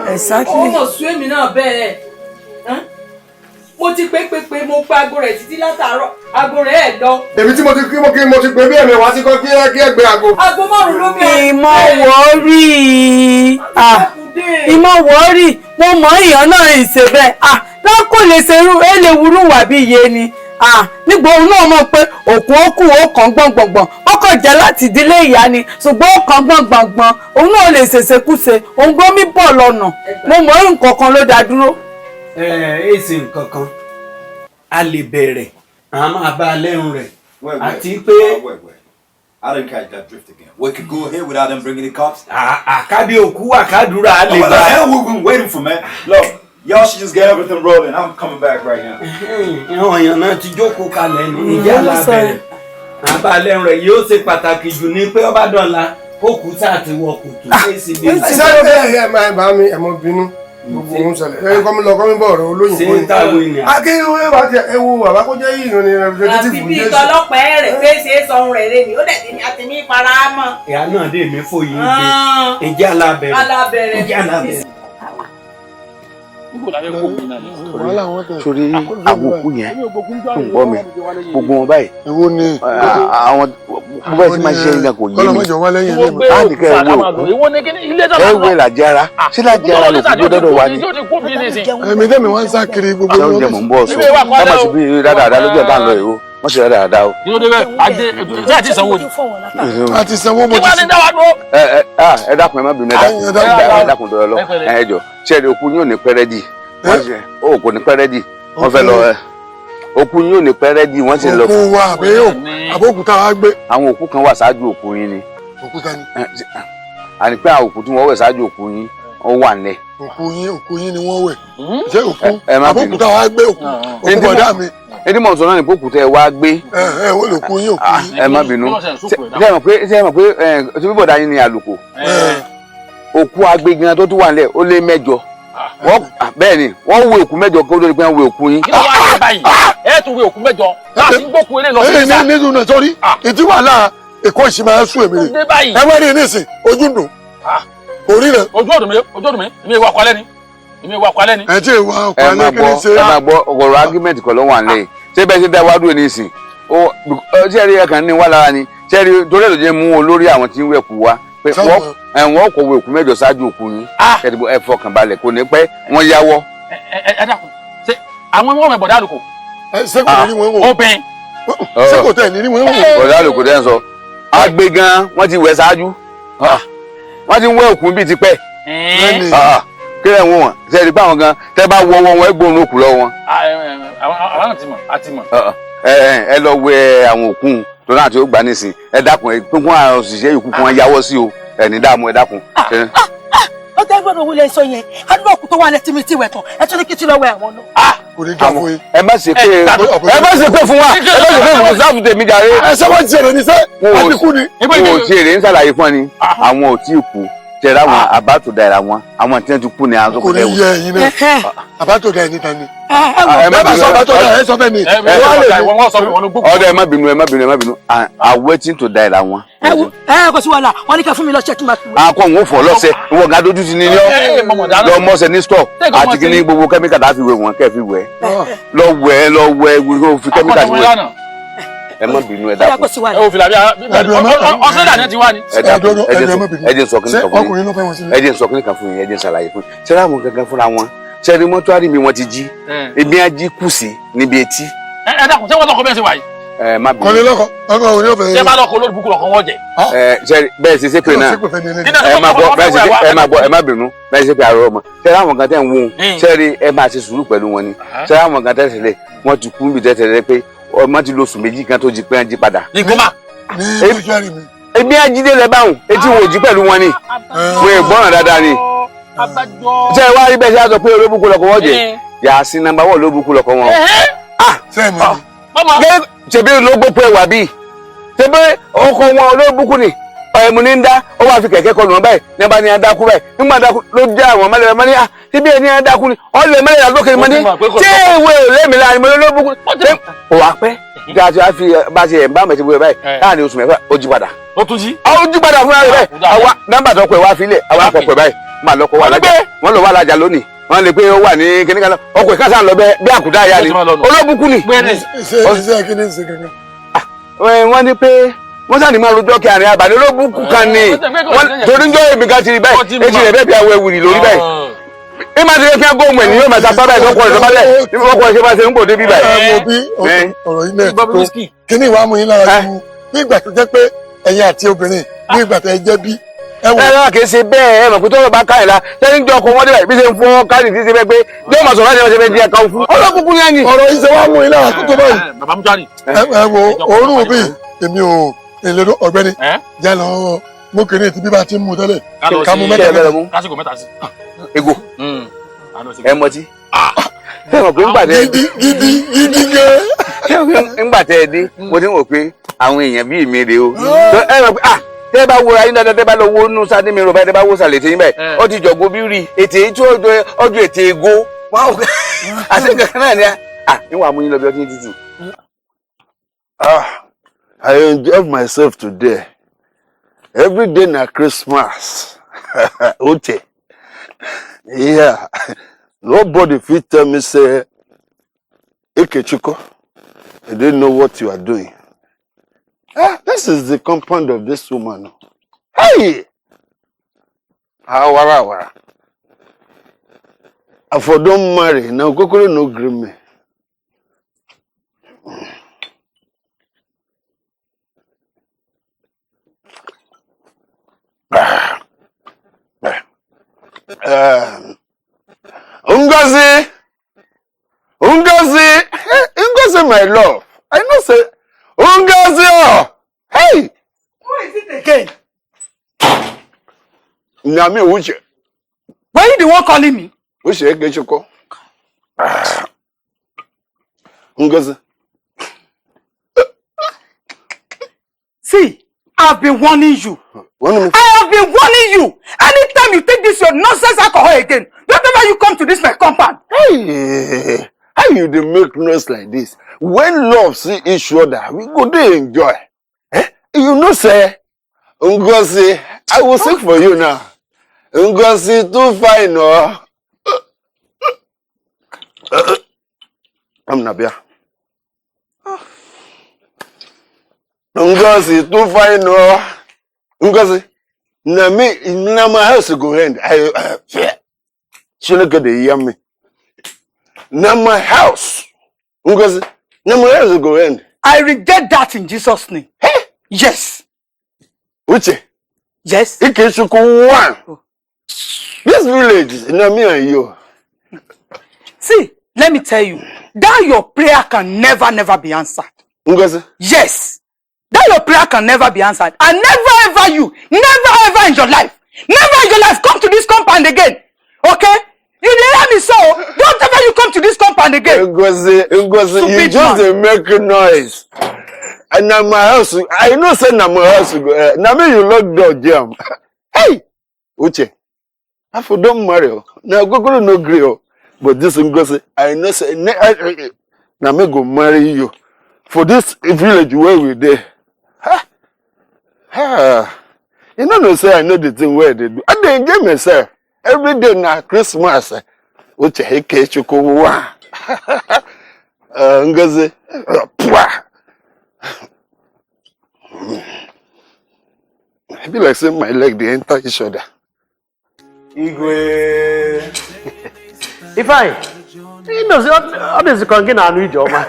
Exactly. Ọmọ sún èmi náà bẹ́ẹ̀. Mo ti pé mo pa aago rẹ̀ títí látàárọ̀. Aago rẹ̀ ẹ̀ lọ. Èmi tí mo ti pè bí ẹ̀mí wá sí kọ́ kí ẹ gbé aago. Aago márùn-ún ló bẹ̀rẹ̀. Ìmọ̀ wọ́ọ̀rì mo mọ̀ èèyàn náà ìṣe bẹ́ẹ̀. Lọ́kùn lè ṣerú ẹ lè wúrú wà bí iye ni. nígbà òun náà mọ̀ pé òkú ó kù ó kàn gbọ̀ngbọ̀ngbọ̀n ó kàn jẹ́ láti ìdílé ìyá ni ṣùgbọ́n ó kàn gbọ̀ngbọ̀ngbọ̀n òun náà lè ṣèṣekúṣe òun gbọ́ mí bọ̀ lọ́nà mo mọ̀ nǹkan kan ló dá dúró. Èsì nǹkan kan a lè bẹ̀rẹ̀ a máa bá a lẹ́rùn rẹ̀ àti pé. I didn't catch that drift again. We could go ahead without them bringing the cops. Àkàdé òkú àkàdúrà a lè What the bá. hell we've been waiting for, man? Look, y'all should just get everything rolling. I'm coming back right now. Àwọn èèyàn náà ti jókòó kalẹ̀ ní ìjà lábẹ́rẹ̀. Àbálẹ̀ rẹ̀ yóò ṣe pàtàkì jù ní pé ọba dọ̀la ó kú sáà ti wọ kòtò. Ṣé ẹ bá mi ẹ mọ bínú gbogbo ohun ṣẹlẹ̀ ẹ kọ́ mi lọ kọ́ mi bọ̀ ọ̀rọ̀ olóyìnbó ni. Ṣé táwọn ènìyàn. Akéwé wá ti ẹ wo bàbá kó jẹ́ yìí ní representative àti bí ìtọ́lọ́pẹ́ rẹ̀ pé ṣe é sọ̀run rẹ̀ lé ní ó dẹ̀ ti ní àti ní fara mọ́. Ìyá náà dé mi fò yìí gbé ìjà alábẹ̀rẹ̀. Ìjà alábẹ̀rẹ̀. Sórí àbùkù yẹn tó ń gbọ́ mi gbogbo wọn báyìí àwọn bó bá ti máa ṣe ìgbà kò yé mi á ní kẹ́ ẹ wé làjára sí làjára ló fi gbé dọ́dọ̀ wa ni. ẹ̀mí tẹ́mi wá ń sá kiri gbogbo àwọn oúnjẹ mò ń bọ̀ sọ ẹ má sì bí dáadáa lójú ẹ̀ bá ń lọ èrò wọ́n sì dáadáa o. inú débẹ̀ adé ṣé àti sanwó ni. àti sanwó mo ti sọ. ẹ dákun ẹ má bínú ẹ dákun dọ̀rọ̀ lọ ẹ jọ ṣẹ́ẹ̀dì òkú yóò ní pẹ́rẹ́dì ó kò ní pẹ́rẹ́dì wọ́n fẹ́ lọ òkú yóò ní pẹ́rẹ́dì wọ́n sì lọ. òkú wa àbókúta wa gbé. àwọn òkú kan wà ṣáájú òkú yín ni. òkúta ni. àní pé àwọn òkú tí wọ́n wẹ̀ ṣáájú òkú yín ó wà nílẹ̀. òkú yín ni wọ́n wẹ̀ ṣé òkú àbókúta wa gbé òkú bọ̀dá mi. ẹni mọ̀ sọ náà ní pé òkú tẹ wá gbé. wọ́n lè kú yín òkú yín. ẹ má bínú ṣé ẹ mọ̀ pé ṣé bíbọ̀dá yín ni àlùkò òkú agbégan tó tún wà nílẹ̀ ó lé mẹ́jọ bẹ́ẹ̀ ni wọ́n wo òkú mẹ́jọ kó lórí pé wọ́n wo òkú yín. kí ló wá dé báyìí ẹ tún wo òkú mẹ́jọ láti gbókun eré lọ sí ìsà. ní nínú náà sọrí ìdí wàhálà èkó ìṣìmọ̀ ẹ̀ sún èmi rè ẹ wá rí nísìn ojú dùn orí rẹ. ojú ọdún mi èmi ìwà ọkọ alẹ́ ni. ẹ tí ìwà ọkọ alẹ́ kí ni ṣe. ẹ máa gbọ́ ọ̀gọ̀rọ̀ argument kan ló wà nílẹ̀ ṣé bẹ́ẹ̀ ṣe dá wá dúró nísìn ṣé ẹ rí ẹ̀kan ní wà lára ni ṣé ẹ rí torí ẹ̀ ló jẹ́ mú olórí àwọn tí ń wẹ̀kú wa pé wọ́n kò wo òkú mẹ́jọ ṣáájú òkú yín ẹ̀dìbò ẹ fọkàn balẹ̀ kò ní pẹ́ wọ́n yáwọ́. ẹ dákun ṣe àwọn ọmọ rẹ bọ̀dá àlùkò. ṣé kò ní wọn wò. obìnrin. ṣé kò tẹ̀ ní wọn wò. bọ̀dá àlùkò dẹ́ ń sọ agbe gan wọ́n ti wẹ̀ ṣáájú wọ́n ti ń wẹ̀ òkú bíi tipẹ́ kí lẹ́ ń wò wọ́n ṣe é rí pé àwọn gan tẹ́ bá wọ wọn gbóhùn òkú lọ wọn. àwọn àti mọ̀. ẹ lọ wẹ̀ àwọn òkú tó náà tí ó gbà nísìn ẹ dákun ẹ pín fún àwọn òṣìṣẹ́ yòókù kí wọ́n yáwọ́ sí o ẹni dààmú ẹ dákun. ó tẹ́ gbọ́dọ̀ wọlé sọ yẹn adúlọ̀ òkú tó wà lẹ́tí mi tí wẹ̀ tán ẹ tún ní kí tí lọ́wọ́ àwọn náà. kò ní jà fún yín. ẹ má ṣe pé fún wa ẹ má ṣe pé fún sáfù tèmi jàre. ẹ sọ wọn ti ṣẹlẹ̀ ní sẹ́ àti kú ni. wọn ò tiẹ̀ ń ṣàlàyé fún ọ ni àwọn ò tí ì kú tẹ̀lé àwọn àbátòdà wọn àwọn tí wọ́n ti kú ni àwọn tó kù lẹ́wọ̀n. kò ní yẹ ẹyin náà àbátòdà ẹni ta ni. ẹ bá sọ àbátòdà ẹ sọ fẹ́ mi. ọ̀dọ̀ ẹ má bínú I'm waiting to die la wọn. ẹ kò sí wàhálà wọn ní kẹ fún mi lọ́sẹ̀ kí n máa fi wẹ̀. akọ ń fọ lọ́sẹ̀ ìwọ ga dojú ti ní ní ọ lọ mọsẹ ní stọọ àti kí ní gbogbo kẹ́míkà tá a fi wẹ̀ wọ́n kẹ́ fi wẹ̀ lọ wẹ̀ fi kẹ́míkà ti wẹ̀ ẹ má bínú ẹ dákun. ẹ wò fìlà bí ọsẹ dà ní ti wá ni. ẹ dákun ẹ jẹ́ sọ kíní kan fún yín ẹ jẹ́ sọ kíní kan fún yín ẹ jẹ́ ṣàlàyé fún yín ṣẹlẹ àwọn gangan fúnra wọn ṣẹlẹ mọ́túárì mi wọ́n ti jí ebi á jí kù sí níbi etí. ẹ dákun ṣé wọ́n lọ́kọ bẹ́ẹ̀ ṣe wà yìí. ẹ má bínú. kọ́ni lọ́kọ ọkọ òní ò fẹ́. ṣé bá lọ́kọ olórí búkú lọ́kọ wọ́n jẹ. ẹ bẹ́ẹ̀ ṣe ṣépè náà ẹ má gbọ́ ẹ má bínú bẹ́ẹ̀ ṣe ṣépè àrọ́ ọmọ ṣẹlẹ àwọn kan tẹ̀ ń wọ́n ṣẹlẹ ẹ máa ṣe sùúrù pẹ̀lú wọn ni ṣẹlẹ àwọn kan tẹ̀ ṣẹlẹ̀ wọ́n ti kú níbi tẹ̀tẹ̀lẹ̀ pé ọmọ ti lóṣù méjì kan tó jí pé wọn jí padà. ní gómà. ebi ajídé lẹ báwọn etí wo jí pẹ̀lú wọn ni wọn ò gbọ́ràn dáadáa ni. ṣé ẹ wá rí bẹ́ẹ̀ ṣe á sọ pé olóbùkún lọkọ wọ́n jẹ yà á sí nàmbà wọ́n olóbùkún lọkọ wọn. ṣebí ló gbópo ẹwà bíi ṣebí ọkọ wọn olóbùkún ni ẹmu ní ń dá ó wàá fi kẹ̀kẹ́ kọlù wọn báyìí ní abá ní adákú báyìí nígbà dákú ló já àwọn mẹlẹ mọ ní à síbi ẹni adákú ni ọlẹ mẹlẹ àlókè mọ ní tí ìwé òlẹ́mi láàrin mọ lólóbùkún ò wá pẹ́ bí a ti wá fi bá ti ẹ̀ ń bá mẹ́tì bóyá báyìí láàrin oṣù mẹ́fà ó jí padà. ó tún jí. ó jí padà fúnra rẹ̀ báyìí àwa nọ́mbà tó pẹ̀ wá filẹ̀ àwa kọ̀ pẹ̀ báyìí máa lọ́kọ̀ wà lájà wọ́n lọ wà lájà lónìí wọ́n lè pé ó wà ní kíníkan náà ọkọ̀ ìkásá lọ bẹ́ẹ̀ bí àkùdá ayá ni olóbùkún ni. wọ́n ní pé wọ́n sáà ní máa rojọ́ kí àárín àbàdé olóbùkún kan ni torí ń jọ èmi kan ti rí báyìí etí rẹ̀ bẹ́ẹ̀ bí awọ ewì lórí báyìí Imagine if you go when you must have been going to Malay. You walk away from the baby. Ọ̀rọ̀ ilé tó kíní ìwà mú yín lára sí ní ìgbà tó jẹ́ pé ẹ̀yin àti obìnrin ní ìgbà tó ẹ jẹ́ bí. Ẹ wò kì í ṣe bẹ́ẹ̀ ẹ mọ̀ pé tó bá ká ìlà tẹ́lẹ̀ ń jọ ọkọ̀ wọn dé bí ṣe ń fọ́ káàdì tí ṣe fẹ́ pé yóò máa sọ̀rọ̀ láti ṣe fẹ́ di ẹ̀ka òfin. Ọlọ́kùnkùn ní ẹ̀yìn. Ọ̀rọ̀ yìí ṣe wá mú yín lára tó tó báyìí. Bàbá mú jáde. Ẹ wo òórùn bí èmi ò èlò ọ̀gbẹ́ni jẹ́ lọ mú kiri ti bí bá ti ń mú tẹ́lẹ̀ ká mú mẹ́ta mẹ́ta. Kásìkò mẹ́ta sí. Ego ẹ mọtí ẹ mọ̀ pé ń gbàdé gidi gẹ́. Ṣé ń gbàtẹ́ ẹ dé mo ti ń wò pé àwọn èèyàn bíi mi rèé o ẹ mọ̀ pé tẹ́ bá wo ayé dáadáa tẹ́ bá lọ wo nù sáà ní mi rò báyìí tẹ́ bá wo sàlẹ̀ tẹ́yìn báyìí ó ti jọ̀gbọ́ bí rí ètè tí ọjọ́ ètè ego àti kankan náà ni níwọ̀n àmúyín lọ bí ọtí títì. I enjoy myself today. Every day na Christmas. Okay. Yeah. Nobody fit tell me say, Ikechukwu, you didn't know what you are doing. This is the compound of this woman. Hey! Awara. I for don't marry. Now Kokoro no gree me. Ngozi, my love. I know say, Ngozi, oh, hey. Who is it again? Nami Uche. Why you the one calling me? Uche Ekechukwu. Ngozi. See, I've been warning you. I have been warning you. Anytime you take this your nonsense alcohol again, don't ever you come to this my compound. Hey, how you dey make noise like this? When love see each other, we go dey enjoy. You know, say, Ngozi, I will sing for you now. Ngozi too fine, no. I'm Nabia. Ngozi too fine, no. Ngozi, na my house go end. She look at the yummy. Na my house. Ngozi, na my house go end. I reject that in Jesus' name. Hey? Yes. Uche. Yes. Ikechukwu one. This village is na me and you. See, let me tell you, that your prayer can never be answered. Ngozi. Yes. That your prayer can never be answered. And never ever in your life, come to this compound again. Okay? You didn't hear me so. Don't ever you come to this compound again. Ngozi, you just make noise. And na my house, I know say na my house go. Na me you lock door jam. Hey, Uche, I for don't marry. Now go no gree. But this Ngozi, I know say na me go marry you for this village where we there. You know say I know the thing where they do. I dey enjoy myself. Every day na Christmas. Uche Ekechukwu wa. Ngozi. I feel like saying my leg they enter each other. Igwe. Ifeanyi. You know, all this is going to be job, man.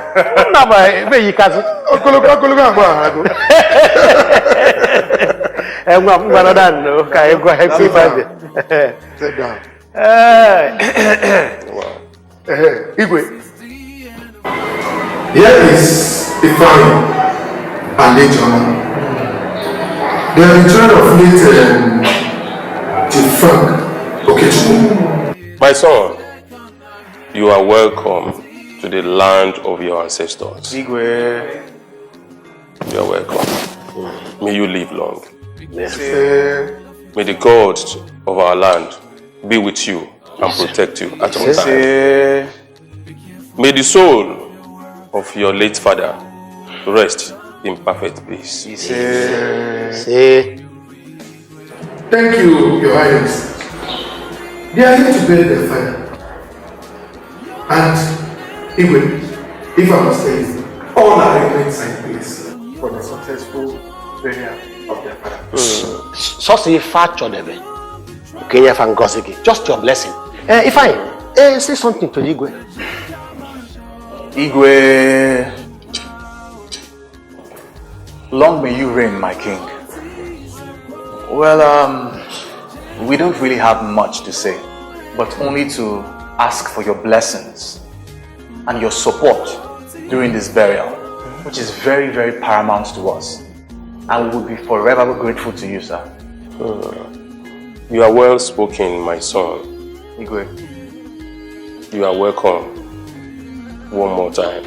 Never, you can't. Okologo agba. I'm going to done. Okay, go ahead. Sit down. Igwe. Here is Ifeanyi and Ejoma. They are in charge of late Chief Frank Okechukwu. My son, you are welcome to the land of your ancestors. Igwe. You are welcome. May you live long. Yes. May the God of our land be with you and protect you at all times. May the soul of your late father rest in perfect peace. Thank you, Your Highness. They are here to bury their father. And even if I must say, all arrangements are in place for the successful burial of their father. So say fat children. Okay, just your blessing. If I say something to Igwe. Igwe, long may you reign, my king. Well, we don't really have much to say, but only to ask for your blessings and your support during this burial, which is very, very paramount to us. And we will be forever grateful to you, sir. You are well spoken, my son. Igwe. You are welcome one more time.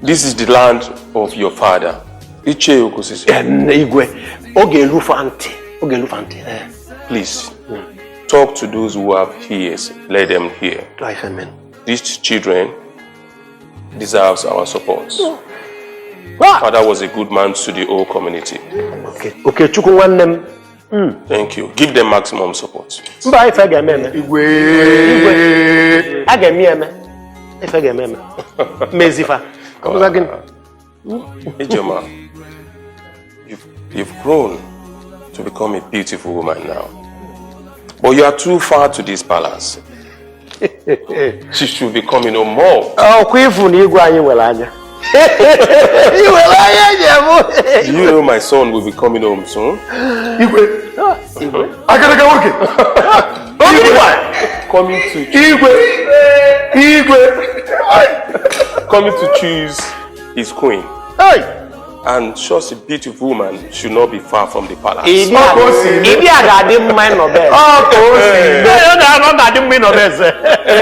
This is the land of your father. Igwe. Please, talk to those who have ears. Let them hear. These children deserve our support. Father was a good man to the whole community. Okay, Thank you. Give them maximum support. Ejoma, you've grown to become a beautiful woman now. But you are too far to this palace. She should be coming home more. Do you know my son will be coming home soon? Coming to choose his queen. And such a beautiful woman should not be far from the palace.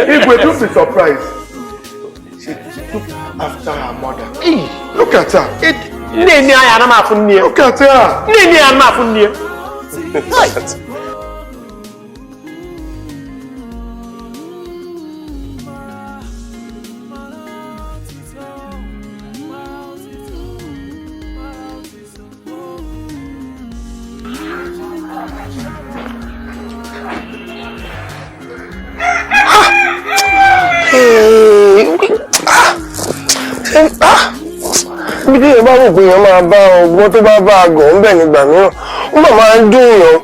Igwe, don't be surprised. She took after her mother. Look at her. Look at her. Bí tí ìbá wò pé èèyàn máa bá ọgbọ́n tó bá bá àgọ̀ ń bẹ̀ nígbà mìíràn ó máa ń dùn yàn.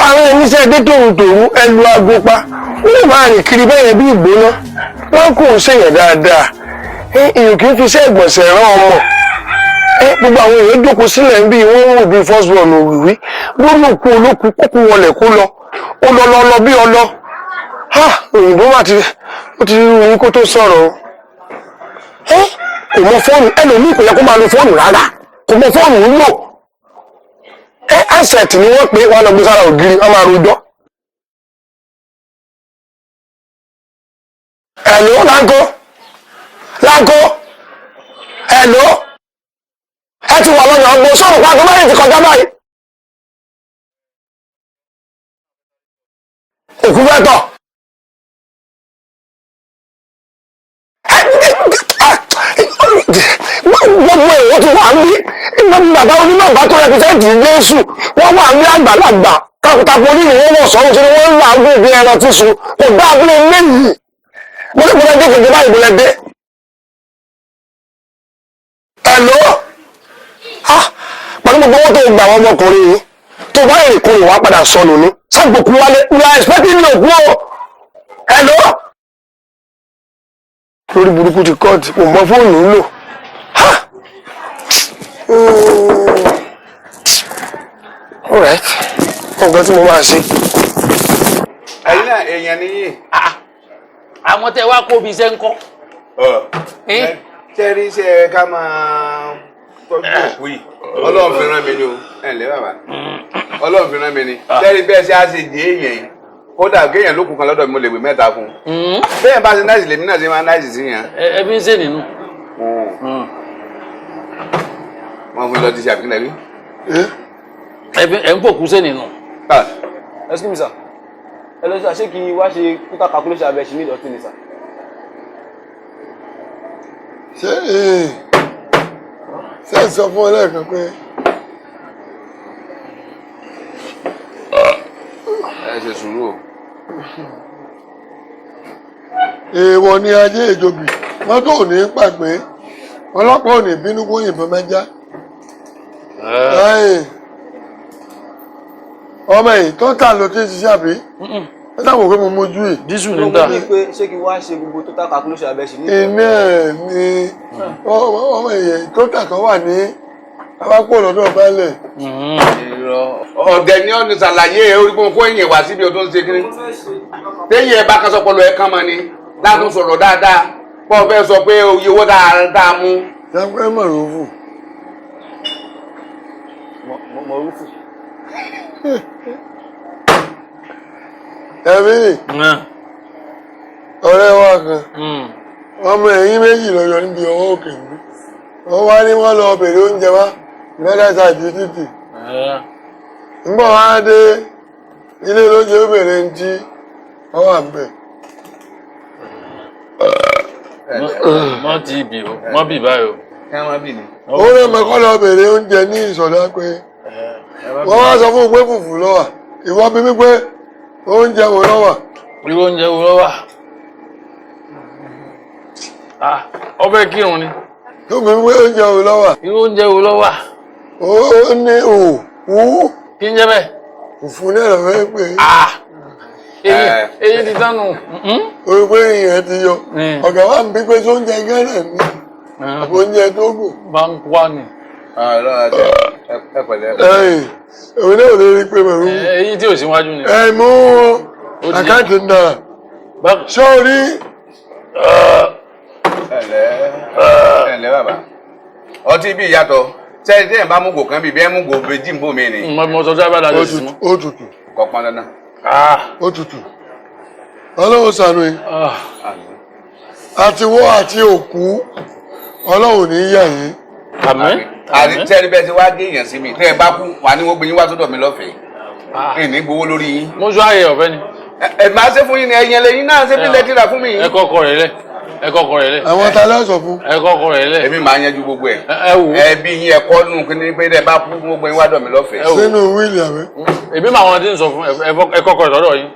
Àwọn oníṣẹ́ èdè tòrùtòrù ẹlú aago pa ó lè máa rìn kiri bẹ́yẹn bí ìgbóná wọ́n kò ń ṣèyàn dáadáa. Èèyàn kì í fi iṣẹ́ ìgbọ̀nsẹ̀ rán ọmọ. Gbogbo àwọn èèyàn jókòó sílẹ̀ ń bí wọ́n ń wò bí first born òwìwí lórí òkú olókùú kókó wọlé kó lọ ó lọ bí ọlọ. Òyìnbó má ti rí oyin kó tó sọ̀rọ̀. Kò mọ fóònù ẹlòmíì kò yẹ kó máa lo fóònù rárá kò mọ fóònù ń lò. Asset ni wọ́n pè wọ́n lọ gbé sára ògiri wọ́n máa rojọ́. Hello láńkó hello ẹ ti wà lọ́nà ọgbọ́n sọ̀rọ̀ pa àgbọ̀n báyìí ti kọjá báyìí. Òkú fẹ́ tọ̀. Gbogbo èèyàn ti wà ní bàbá onímọ̀ bá tó rẹpẹsẹ́ǹtì Jésù wọ́n wà ní àgbàlagbà takuntakun onírìn wọn wọ̀ sọ́run tí wọ́n ń làágùn bí ẹran tíṣu kò dá abúlé léyìí mọ́lẹ́dé kejì báyìí mọ́lẹ́dé. Ẹ̀lọ́ pẹ̀lú gbogbo owó tó gbà wọ́n ọmọkùnrin yìí tó bá èrè kún ìwà padà sọnù ní sáàgbòkú wálé we are expecting ní òkú o. Ẹ̀lọ́ lórí burúkú ti kọ́ọ̀tì kò mọ fóònù ń lò. Alright, nǹkan tí mo máa ṣe. Ẹ̀yin náà èèyàn nìyí. Àwọn tẹ wá kó bí iṣẹ́ ń kọ́. Ṣé rí iṣẹ́ ká máa tọ́jú òkú yìí? Ọlọ́run fi rán mi ni o. Ẹ ǹlẹ́ bàbá. Ọlọ́run fi rán mi ni. Ṣé rí bẹ́ẹ̀ ṣe á ṣe di èèyàn yìí? Kódà kéèyàn lókun kan lọ́dọ̀ mi mo lè wé mẹ́ta fún un. Bẹ́ẹ̀ bá ṣe náìsì lèmi náà ṣe máa náìsì sí yẹn. Ẹbí ń ṣe nínú. Wọ́n fún lọ ti ṣe àfikún ẹ̀rí. Ẹ ń pòkú ṣe nínú. Excuse me sir. Ẹ lọ sí àṣé kí wá ṣe total calculation abẹ ṣì ní ìdọ̀tí ni sir. Ṣé ẹ sọ fún ọ lẹ́ẹ̀kan pé ẹ ṣe sùúrù o. èèwọ̀ ni ajé ìjòbì mọ́tò ò ní pàgbé ọlọ́pàá ò ní bínú kó yìnbọn mẹ́já. Ọmọ yìí tó tà ló ti ṣiṣẹ́ àbí? Táwọn òkè mo mójú ẹ̀. Dísù ní ta. Ṣé kí wá ṣe gbogbo total calculation abẹ́ ṣe ní. Iná ni ọmọ èèyàn total kan wà ní abápò lọ́dọ̀ balẹ̀. Ọ̀dẹ̀ ni ọ̀nì ṣàlàyé orí kó èèyàn wá síbi ọdún ṣe kiri. Téèyàn ẹ bá kan sọpọlọ ẹ kán mọ ni látún sọ̀rọ̀ dáadáa. Pọ̀ fẹ́ sọ pé oye owó dáa mú. Ṣé mọ̀rúfù? Mọ̀rúfù. Ẹ̀mí ọ̀rẹ́ wa kan ọmọ ẹ̀yìn méjì lọ́yọ̀ níbi ọwọ́ òkè ìlú wọ́n wá ní wọ́n lọ bèrè oúnjẹ wá lọ́dà sáàdì títì ńgbọ́n wá dé ilé lóúnjẹ ó bèrè ń tí wọ́n wà ń bẹ̀. Mọ́ ti ibì o, mọ́ bì báyìí o. Ó rẹ̀ mọ́ kọ́ lọ bèrè oúnjẹ ní ìsọ̀dá pé wọ́n wá sọ fún un pé fùfú lọ́wà ìwọ bí wípé oúnjẹ wo lọ́wà. Irú oúnjẹ wo lọ́wà? Ọbẹ̀ kírun ni. Tó bí wípé oúnjẹ wo lọ́wà. Irú oúnjẹ wo lọ́wà? Ó ní òwú. Kí ń jẹ́ bẹ́ẹ̀? Fùfú náà lọ fẹ́ pé. Èyí ti tánu. Orí pé ìyẹn ti yọ. Ọ̀gá wa ń bí pé sóúnjẹ Gánà ní. Àbò oúnjẹ Tógò. Bá ń wá ni. Ẹ pẹ̀lẹ́. Òun náà lè rí pé mẹ̀rú. Èyí tí ò síwájú ni. Ẹ mú àkáǹtì ń dára. Ṣé o rí? Ẹ̀lẹ́ bàbá. Ọtí bí ìyàtọ̀. Ṣé tí ẹ̀ bá mú gò kan bí bí ẹ mú gò méjì ń bò mí ni. Mo sọ jábà láti sí mọ́. Ó tutù. Kọ̀ pọn dandan. Ó tutù. Ọlọ́run ṣàánú yín. Àti wọ́ àti òkú Ọlọ́run ní yà yín. Àmín. Tẹ́lẹ̀ bẹ́ẹ̀ ti wá gé èèyàn sí mi. Tẹ́ ẹ bá kú wà ní wọ́n gbé yín wá sọ́dọ̀ mi lọ́fẹ̀ẹ́. Ìní gbowó lórí yín. Mo sọ ààyè ọ̀fẹ́ ni. Ẹ máa ṣe fún yín ni ẹ̀yin ẹlẹ́yìn náà ṣe bí lẹ́tìrà fún mi yín. Ẹ kọ́kọ́ rẹ̀ lẹ̀. Ẹ kọ́kọ́ rẹ̀ lẹ̀. Àwọn ta lọ́sọ̀ fún. Ẹ kọ́kọ́ rẹ̀ lẹ̀. Èmi máa yanjú gbogbo ẹ̀. Ẹ wò. Ẹbí yín ẹ̀kọ́ nù kí ni pé ẹ bá kú wọ́n gbé yín wá dọ̀ mi lọ́fẹ̀ẹ́. Sínú wíìlì àwẹ̀. Èmi máa wọn ti ń sọ fún ẹ kọ́kọ́ rẹ̀ lọ́dọ̀ yín.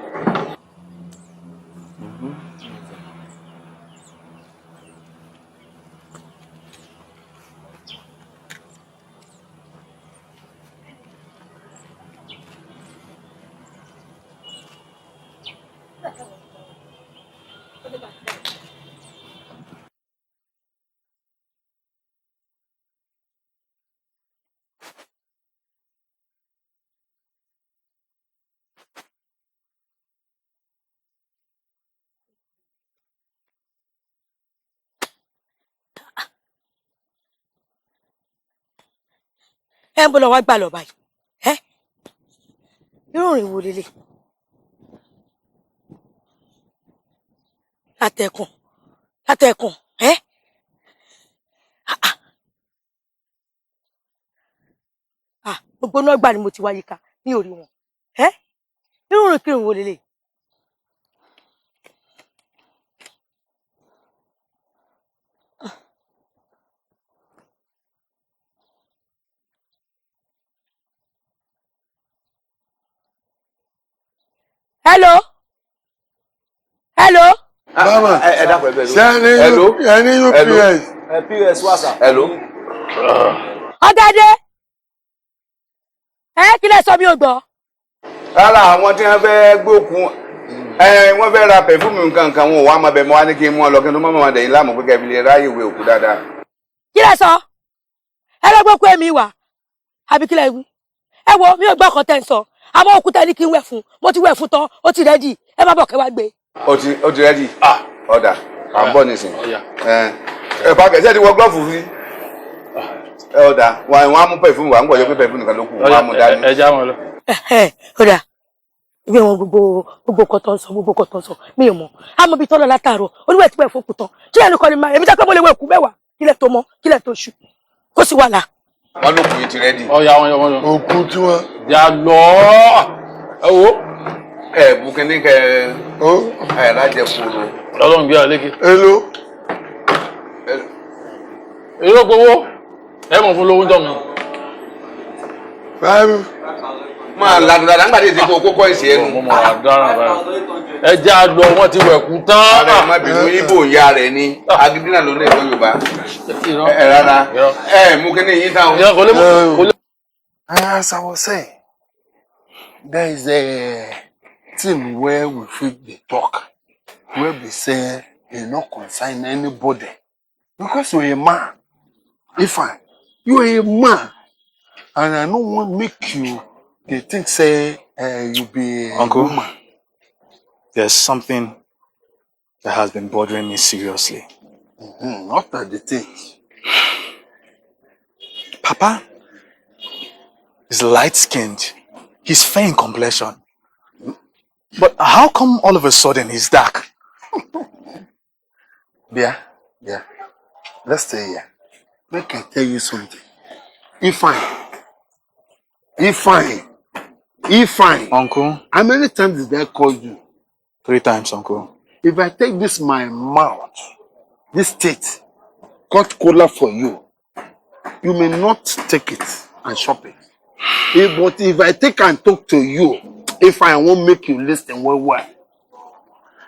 Ẹ ń bọ́ lọ wá gbà lọ báyìí irú òrìn wo lélẹ̀ látẹ̀kùn gbogbo náà gbà ni mo ti wáyé ká ní orí wọn irú òrìn kírun wo lélẹ̀. Hello. Mama, Hello. Any UPS. POS wá sà. Hello. Ọ̀dàdé. Kí lẹ sọ mi ò gbọ́. Rárá àwọn tí wọ́n fẹ́ gbókun wọ́n fẹ́ ra pẹ̀fúmù nǹkan wọn ò wá máa bẹ̀ mọ́ wá ní kí n mú ọ lọ kí n tó mọ́ máa dẹ̀yìn láàmú pé kẹ́bi lè ráyè ìwé òkú dáadáa. Kí lẹ sọ? Ẹ lọ gbọ́ pé mi wà. Àbí kí lẹ wí? Ẹ wo mi ò gbọ́ ọkàn tẹ́ ń sọ. Àmọ́ òkúta ní kí n wẹ̀ fún. Mo ti wẹ̀ fún tán. Ó ti rẹ́dì. Ẹ má bọ̀ kẹ́ wá gbé. Ó ti rẹ́dì. Ọ̀dà à ń bọ̀ nísìn. Ẹ̀fà kẹ̀sẹ́ ti wọ glọ́ọ̀fù fi. Ọ̀dà wọn á mú pẹ̀fúmù wà ń gbọ́dọ̀ pé pẹ̀fúmù nìkan ló kù. Wọ́n á mú dání. Ẹ já wọn lọ. Ọ̀dà ìwé wọn gbogbo kọ̀tọ̀ ń sọ mi ò mọ̀. Àmọ́ bí tọ́lọ̀ látàárọ̀ olúwẹ̀ ti wẹ̀ fún kùtàn. Ṣé ẹnì kan ni máa èmi jẹ́ pé mo lè wẹ̀ kú mẹ́wàá kílẹ̀ tó mọ́ kílẹ̀ tó ṣù. Kó sì wà là. Wọ́n ló kù yìí ti rẹ́dì. Ọ̀ya wọn lọ. Òkú tí wọ́n. Yà lọ. Ẹ wo. Bukini kẹ lájẹ kúrò. Ọlọ́run gbé àlékè. Èló gbowó. Ẹ mọ̀ fún lówó ń tọ̀ mi. Máa lànà dáadáa nígbà tí èsì kó kókó ìsì ẹnu. Mo máa dáràn báyìí. Ẹ jẹ́ àlọ́ wọn ti wẹ̀kú tán. Ọ̀rẹ́ má bínú Ibo ìyá rẹ̀ ni agídínà ló ní ẹ̀kọ́ Yorùbá. Rárá mú kí ni yín táwọn. As I was saying, there is thing where we fit dey talk, where we say e no concern anybody. Because you're a man. You're a man. And I don't want to make you they think say you be Uncle, a woman. There's something that has been bothering me seriously. What are the things? Papa is light-skinned. He's fair in complexion. But how come all of a sudden he's dark? Yeah. Let's stay here. Make I tell you something. Ifeanyi. Uncle. How many times did I call you? 3 times, Uncle. If I take this my mouth, this state, cut cola for you, you may not take it and shop it. But if I take and talk to you, if I won't make you listen well,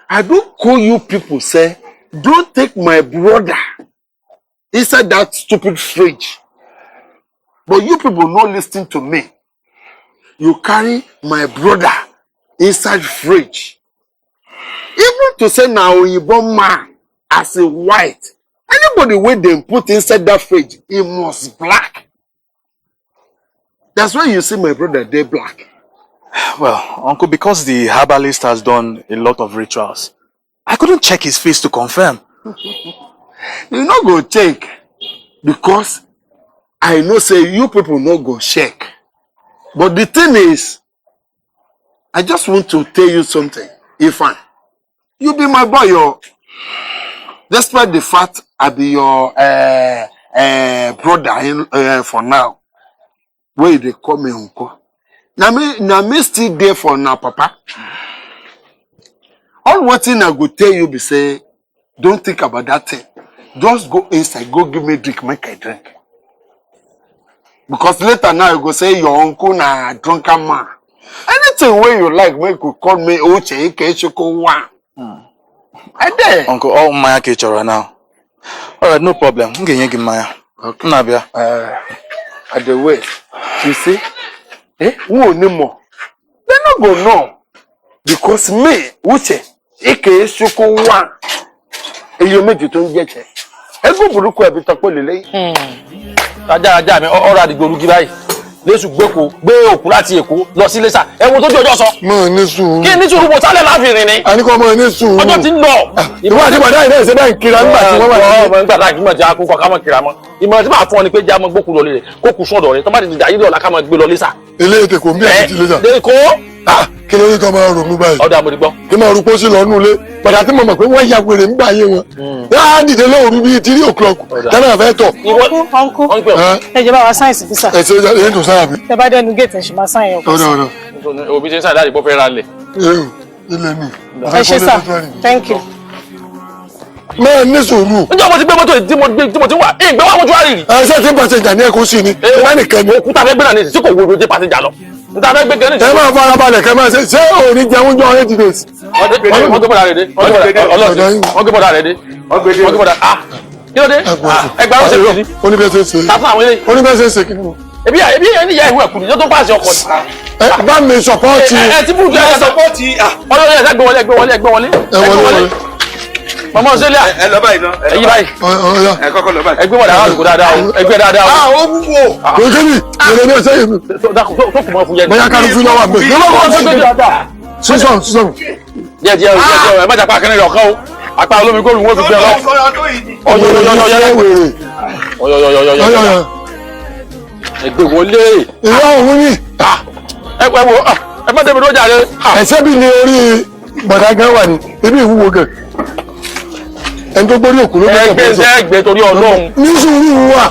I don't call you people say, don't take my brother inside that stupid fridge. But you people not listening to me. You carry my brother inside fridge. Even to say now you born man as a white, anybody when they put inside that fridge, it must black. That's why you see my brother, they black. Well, Uncle, because the herbalist has done a lot of rituals, I couldn't check his face to confirm. You not go check because I know say you people not go check. But the thing is, I just want to tell you something. Ifeanyi, you be my boy, yo. Despite the fact I be your brother for now, where they call me uncle. Now me still there for now, Papa. All one thing I go tell you be say, don't think about that thing. Just go inside, go give me drink, make I drink. Because later now you go say your uncle na drunken man. Anything where you like, make you call me Oche, Ikechoko one. I dare. Uncle, all Maya Kechora now. Alright, no problem. Okay. Nabia. At the way, you see, who no more? They not go know. Because me, Uche, Ikechoko one. And you make it on get it. I go buruku a bit of lele. Ajá mi ọ̀rọ̀ àdìgbò olùgí báyìí. Lésù gbé òkú láti Èkó lọ sí Iléṣà. Ẹ̀wọ̀n tó jẹ́ ọjọ́ sọ. Mo ní sùúrù. Kí ní sùúrù bò sálẹ̀ láàfin rìn ni. Àníkọ́ mo ní sùúrù. Ọjọ́ ti ń lọ. Ìwọ àti bàdá ìdá ìṣẹ́ báyìí kira nígbà tí wọ́n wà ní. Ọmọ nígbà tá kí ká mọ̀ kira mọ́. Ìmọ̀ràn tí màá fún ọ ni pé já mọ́ gbókù lọ lé rẹ̀ kó kù sọ́dọ̀ rẹ̀ tó bá ti dìjà yídọ̀ ọ̀la ká mọ̀ gbé lọ Iléṣà. Ilé ètè kò ń bí àti Iléṣà. Èkó. Kí ló ní ká máa ronú báyìí? Ọ̀dà àmọ̀dìgbọ́. Kí máa rú pósí lọ nú ilé. Bàdà tí mo mọ̀ pé wọ́n ya wèrè ń gbà yé wọn. Yáà dìde lóòrù bíi 3 o'clock. Tẹ́lẹ̀ àfẹ́ tọ̀. Ọ̀nkú, ẹ jẹ́ bá wa sáyẹ̀nsì bí sà. Ẹ ṣe é tó sáyà bí. Ẹ bá dẹnu géètì ẹ̀ ṣì máa sáyẹn ọkọ̀ sí. Òbí ti ń sàdáàdì bó fẹ́ ra lẹ̀. Ilé mi. Ẹ ṣe sà, thank you. Mẹ́rin ní sùúrù. Ǹjẹ́ mo ti gbé mọ́tò tí mo ti wà? Ìgbé wà mọ́tò àrìrì. Ṣé tí pàṣẹjà ní ẹkún sí ni? Ìwá nìkan ni. Òkúta fẹ́ gbé náà ní ìsìn tí kò wo ojú pàṣẹjà lọ. Níta fẹ́ gbé gẹ́rẹ́ ní. Ẹ máa fara balẹ̀ kẹ́ máa ṣe òní jẹun jọ 8 days. Wọ́n gbé bọ́dà rẹ̀ dé. Wọ́n gbé bọ́dà rẹ̀ dé. Wọ́n gbé bọ́dà. Kí ló dé? Ẹgbẹ́ àwọn ṣèlú sí. Oníbẹ̀sẹ̀ ṣe. Táfún àwọn eléyìí. Oníbẹ̀sẹ̀ ṣe kí ni? Ebi ẹni ìyá ìwé ẹ̀kú ni tó pàṣẹ ọkọ̀ ni. Bá mi sọpọ́ọ̀tì. Ẹ ti búrúkú ẹ sọpọ́ọ̀tì. Ọlọ́run ẹ̀ gbé wọlé. Mọ̀mọ́ Australia. Ẹ lọ báyìí náà. Ẹ yí báyìí. Ẹ kọ́kọ́ lọ báyìí. Ẹ gbé wọ̀dà àwọn àlùkò dáadáa o. Ẹ gbé dáadáa o. Ó wúwo. Kò kí ni? Ìrẹ̀ ní ọ̀sẹ̀ yìí. Tó kù mọ́ fún yẹn. Bóyá kárí fún lọ́wọ́ àgbẹ̀. Sísọ̀n. Díẹ̀ ẹ má jà pa akẹ́rẹ́ ọ̀kan o. Apá olómi góòlù wọ́n fi gbẹ lọ. Ọyọyọyọyọ. Ẹgbẹ́ wọlé. Ìwọ òun ni. Ẹ wo ẹ má débi lójà rẹ. Ẹ̀sẹ̀ bí ni orí bọ̀dá gan wà ní ibi ìwúwo gan. Ẹni tó gbórí òkú ló bẹ̀rẹ̀ sọ. Ẹgbẹ́ torí Ọlọ́run. Ní sùúrù wà.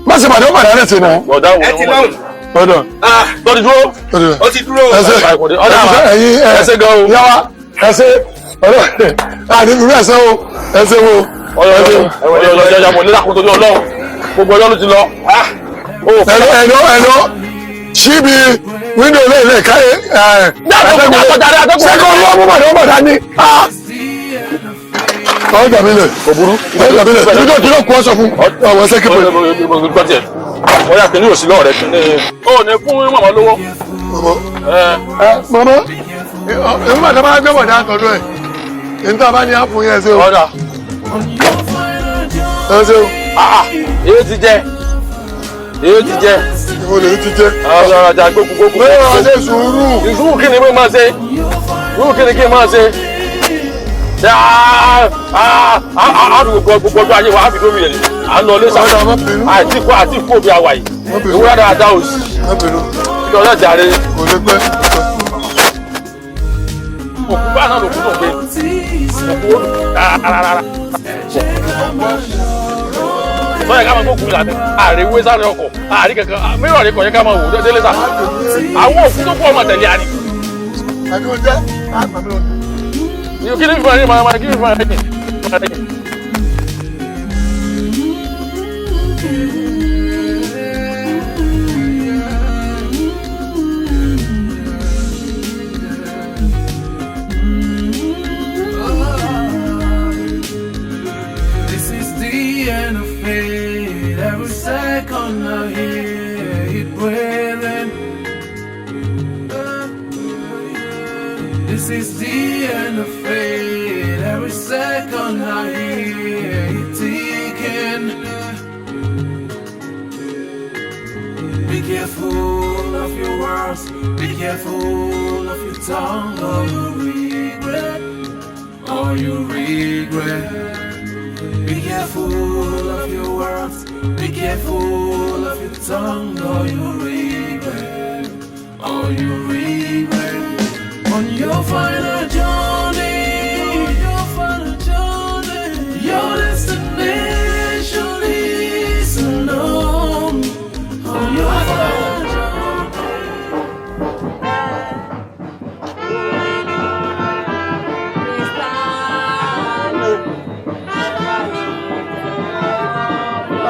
Má ṣe bàdé ó bàdá rẹ̀ sí náà. Ẹ ti lọ́rùn. Ọ̀dọ̀. Lọ́dí dúró. Ó ti dúró. Ẹsẹ̀ gan o. Yáwá ẹsẹ̀ ọ̀dọ̀ àdìgbò ẹsẹ̀ o. Ẹsẹ̀ wo. Ọ̀yọ̀yọ̀yọ̀ mo nílá kó torí Ọlọ́run. Gbogbo ọjọ́ ló ti lọ. Ẹ̀lọ́ síbi wíńdò lè káyé. Sẹ́kọ̀ ọlọ́mú bàdá ní. Ọ̀hún gbà mí lẹ̀. Òbúrú. Ọ̀hún gbà mí lẹ̀. Dídọ̀ kú ọ̀sọ̀ fún ọ̀wọ́ sẹ́kì pé. Wọ́n yà kìíní òsì lọ́ọ̀rẹ́. Ó ní fún màmá lówó. Màmá èmi bàtà máa gbé bọ̀dá àtọ̀dọ̀ ẹ̀ èmi tó a bá ní àpò yẹn ṣe o. ọ̀dà. ẹ ṣe o. èyí ti jẹ èyí ti jẹ. ìwọ lè ti jẹ. ọ̀dà ọ̀dà gbókùgbókù. bẹ́ẹ̀ wà lè sùúrù. ìṣúrù kí ni mo máa ṣe ìṣúrù kí ni kí n máa ṣe. àdùgbò gbogbo ayé wa á fi dómi rẹ̀ ni à ń lọ lé sáà àti kó bí a wà yìí ìwúrẹ́ dáadáa ò sí. kí ọlọ́ọ̀ jàre. kò lè pẹ́. òkú bá náà lòkú tó gbé òkú ó rárá. sọ́yà ká máa gbókùn ìlànà ààrẹ ìwé sáré ọkọ̀ ààrẹ kankan mìíràn rẹ̀ kọ̀yẹ́ ká máa wò délé sá. àwọn òkú tó kọ́ ọmọ tẹ̀lé àní. àdúgbò jẹ́ àgbàdo. kí ni fún ẹ máa kí ni fún ẹ. Second I hear it breathing. This is the end of fate. Every second I hear it ticking. Be careful of your words. Be careful of your tongue, or you regret. Or you regret. Be careful of your words. Be careful of your tongue, or you regret, or you regret. On your final journey, your destination is unknown. On your final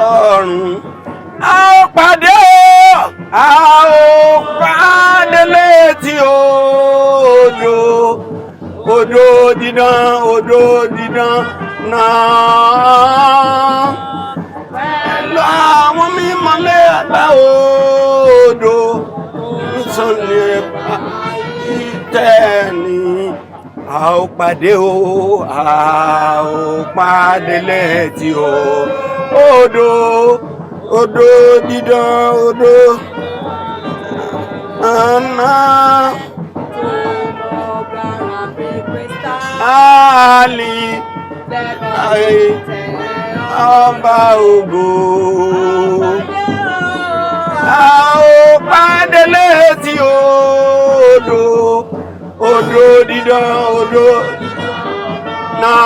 ọ̀run a ó pàdé o a ó pàdé létí odò odò dídán náà pẹ̀lú àwọn mímọ́ lẹ́gbà odò nítorí ìtẹ́ni a ó pàdé o a ó pàdé létí odò dídán odò àná àlì ọba ògo a ó pàdé létí odò dídán odò náà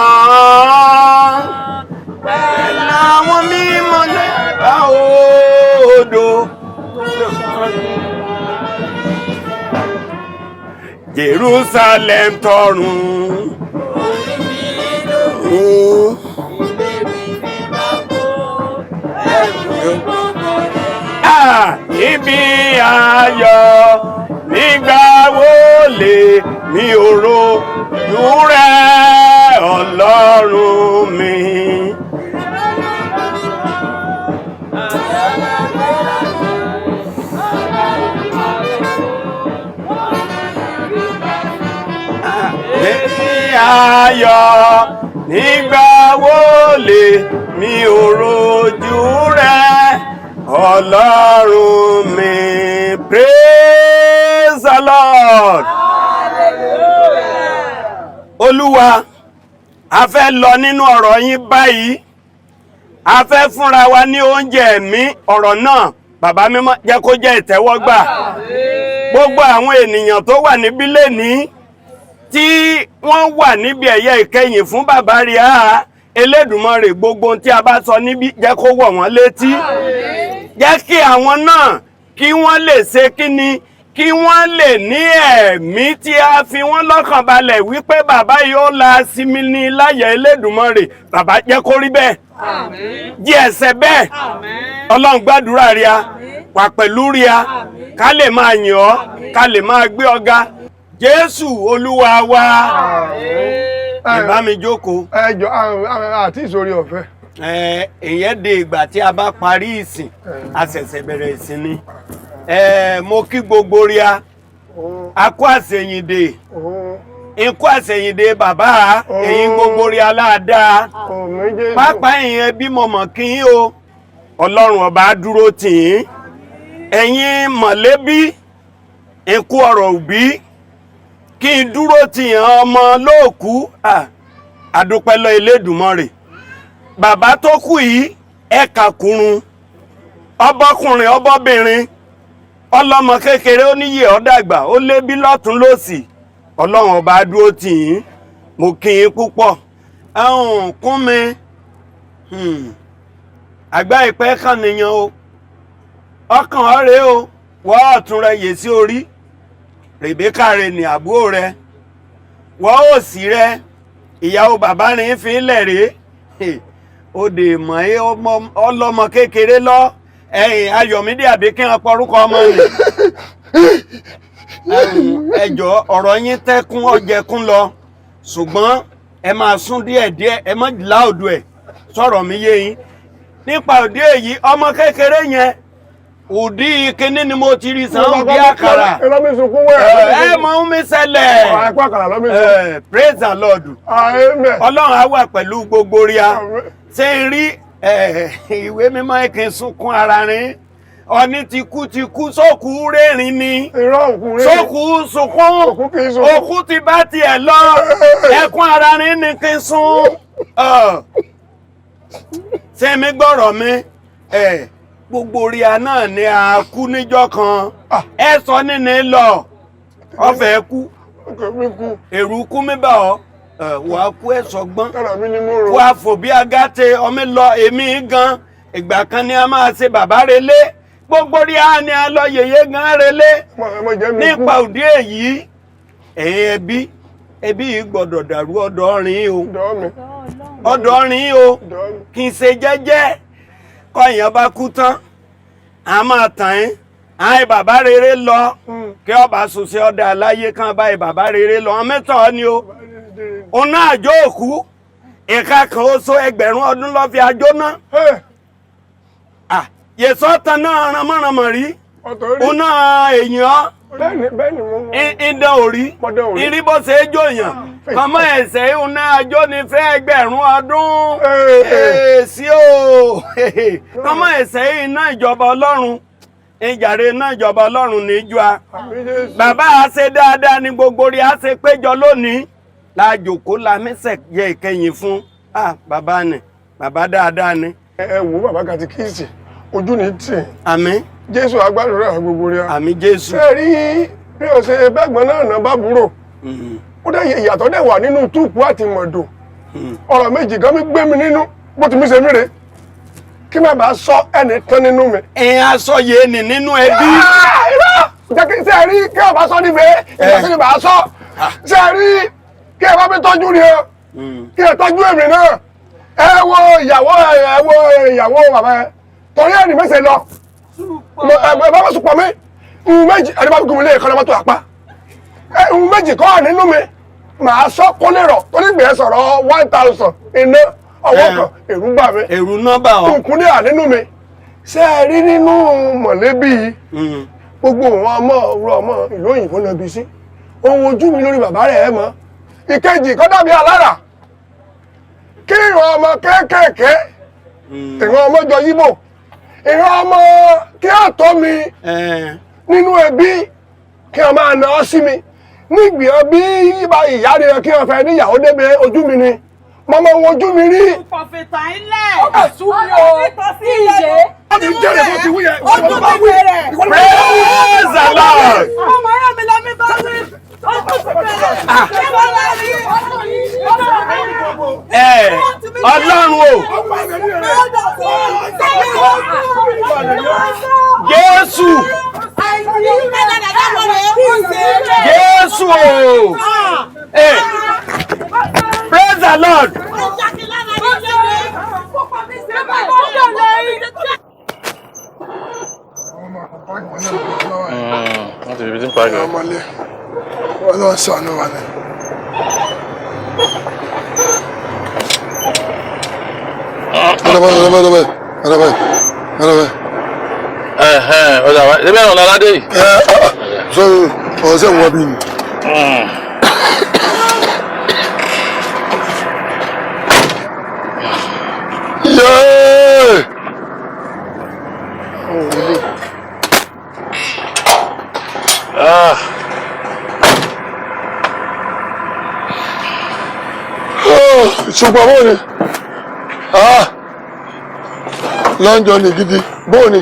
pẹ̀lú àwọn mímọ́ lẹ́gbà odò. Jerusalem tọrùn. Ibi ayọ̀ nígbà wo lè mi ò rojú rẹ̀ Ọlọ́run mi. Ayọ̀ nígbà wo lè mi ò rojú rẹ̀ Ọlọ́run mi. Praise the Lord. Olúwa, a fẹ́ lọ nínú ọ̀rọ̀ yín báyìí. A fẹ́ fúnra wa ní oúnjẹ ẹ̀mí ọ̀rọ̀ náà. Bàbá mímọ́ jẹ́ kó jẹ́ ìtẹ́wọ́gbà. Gbogbo àwọn ènìyàn tó wà níbí lénìí tí wọ́n wà níbi ẹ̀yẹ ìkẹyìn fún bàbá rí àá Elédùmarè, gbogbo tí a bá sọ níbí jẹ́ kó wọ̀ wọ́n létí. Jẹ́ kí àwọn náà kí wọ́n lè ṣe kíni, kí wọ́n lè ní ẹ̀mí tí a fi wọ́n lọ́kàn balẹ̀ wípé bàbá yóò la sinmi ní láyé Elédùmarè. Bàbá jẹ́ kó rí bẹ́ẹ̀. Jí ẹsẹ̀ bẹ́ẹ̀. Ọlọ́run gbàdúrà rí a, wà pẹ̀lú rí a, ká lè máa yìn ọ́, ká lè máa gbé ọ ga. Jésù Olúwa wa. Ìbá mi jókòó. Ẹjọ́ àti ìsorí ọ̀fẹ́. Ìyẹn de ìgbà tí a bá parí ìsìn, a ṣẹ̀ṣẹ̀ bẹ̀rẹ̀ ìsìn ni. Mo kí gbogbo rí a kú àṣeyìndè ikú àṣẹ̀yìndé bàbá ẹ̀yin gbogbo rí aláàdáa pápá ẹ̀yin ẹbí mọ̀mọ́ kí yín o ọlọ́run ọba dúró tì yín ẹ̀yin mọ̀lẹ́bí ikú ọ̀rọ̀ òbí kí n dúró tì yín ọmọ lóòkú àdúpẹ́ lọ Elédùmarè bàbá tó kú yìí ẹ̀ka kùrun ọbọkùnrin ọbọbìnrin ọlọ́mọ kékeré ó níyè ọ̀dàgbà ó lébí lọ́tún lósì ọlọ́run ọba dúró tì yín mo kí yín púpọ̀ ẹ̀hún kún mi àgbá ìpẹ́ kan nìyẹn o ọkàn ọ̀rẹ́ o wọ́ ọ̀tún rẹ yè sí orí Rèbékà rẹ ní àbúrò rẹ wọ́ òsì rẹ ìyàwó bàbá rẹ fi ń lẹ̀ rèé ó dè mọ́ ẹ ọlọ́mọ kékeré lọ ẹ̀yìn Ayọ̀mídé àbí kí wọ́n porúkọ ọmọ rẹ̀ ẹjọ́ ọ̀rọ̀ yín tẹ́kún ọ̀jẹ̀kún lọ ṣùgbọ́n ẹ máa sún díẹ̀díẹ̀ ẹ má láòdù ẹ̀ sọ̀rọ̀ mi yé yín nípa òdí èyí ọmọ kékeré yẹn òdí kíní ni mo ti rí san bí àkàrà ẹ mọ ń mi ṣẹlẹ̀ praise the Lord ọlọ́run á wà pẹ̀lú gbogbo ríà ṣe ń rí ìwé mímọ́ kí n sunkún ara rin ọní ti kú sókú rẹ́rìn ni sókú sunkún òkú ti bá tiẹ̀ lọ ẹkún ara rin ni kí n sun ṣe mi gbọ́rọ̀ mi gbogbo ríà náà ni a kú níjọ́ kan ẹ sọ nínú lọ ọfẹ kú èrú kú mi bá ọ wàá kú ẹ sọgbọ́n wàá fò bí agáte ọmọ lọ èmi gan ìgbà kan ni a máa ṣe bàbá relé gbogbo ríà ni a lọ yèyé gan relé nípa òdí èyí ẹ̀yin ẹbí yìí gbọ́dọ̀ dàrú ọ̀dọ̀ rìn o kì í ṣe jẹ́jẹ́ kọ́yàn bá kú tán a máa tàn yín àì bàbá rere lọ kí ọba sòsì ọdẹ aláyé kan báyìí bàbá rere lọ mẹ́tọ̀ ni o ọ̀nà àjọ òkú ìka kan ó so 1000 ọdún lọ́ fi àjọ náà yẹ̀sọ́ tan náà ramọ́ramọ́ rí ọ̀nà èèyàn ìdán orí ìrìbọ̀sẹ̀ ẹjọ́ èèyàn kọmọ ẹ̀sẹ̀ ọ̀nà àjọ ní fẹ́ 1000 ọdún sí o kọmọ ẹ̀sẹ̀ iná ìjọba ọlọ́run ìjàre iná ìjọba ọlọ́run níjọ́ a bàbá a ṣe dáadáa ní gbogbo rí a ṣe péjọ lónìí lájòkó la mẹ́sẹ̀ yẹ ìkẹyìn fún bàbá ni bàbá dáadáa ni. ẹ wo bàbá katikíìsì ojú ni tì. àmín. Jésù agbádùúrà gbogbo rí a. àmín Jésù. ṣé rí bí o ṣe bẹ́gbọ́n náà bá búrò ó dẹ̀ ìyàtọ̀ dẹ̀ wà nínú túùpù àti mọ̀dò ọ̀rọ̀ méjì gan mi gbé mi nínú bó ti mi ṣe mí rè kí má bàa sọ ẹnì tán nínú mi. ẹ̀yin aṣọ yé ni nínú ẹbí. jẹ́ kí ṣe rí kí ọba sọ nífẹ̀ẹ́ ìgbà sí ni bàá sọ ṣe rí kí ẹ bá mi tọ́jú ni o kí ẹ tọ́jú èmi náà ẹ wo ìyàwó bàbá ẹ torí ẹni mẹ́sẹ̀ lọ ẹ bá bá sùpọ̀ mi méjì ẹni bá fi gùn lé ìkànnì mọ́tò àpá méjì kọ́ nínú mi màá sọ kó lè rọ̀ tó ní gbèsè sọ̀rọ̀ 1000 iná ọwọ́ kan èrú bà mí èrú nọ́mbà ọ kùnkùn ní ànínú mi ṣé ẹ rí nínú mọ̀lẹ́bí gbogbo wọn ọmọ ìlú òyìnbó lọ bí sí ohun ojú mi lórí bàbá rẹ̀ ẹ mọ́ ìkejì kọ́ dàbí alára kí ìran ọmọ kéékèèké ìran ọmọ jọ yíbò ìran ọmọ kí àtọ́ mi nínú ẹbí kí wọ́n máa ná ọ sí mi nígbì ọ bí ìyá rẹ̀ kí wọ́n fẹ́ níyàwó débi ojú mi ni mọ́mọ́ wo ojú mi rí. Pọ̀fẹ̀tà ilẹ̀. Ọkọ̀ sún mi o. Iye. Ọdún jẹ́rìí fún ti wúyẹ. Ọdún ti bẹ̀rẹ̀. Praise the Lord. Ọmọ yẹn mi lọ mi bá wí. Ọdún ti bẹ̀rẹ̀. Ṣé wọ́n lọ rí? Ọlọ́run o. Jésù. Jésù o. Praise the Lord. Wọ́n ti bìbí tí ń parí. Wọ́n lọ sọ̀nù wà ní. Ọjà wa, ṣé bẹ́ẹ̀ ọ̀nà aládé yìí? Ṣé ọ̀sẹ̀ wọ́n bí mi? Yeah. Ṣùgbọ́n bóò ni lọ́njọ́ ní gidi bóò ni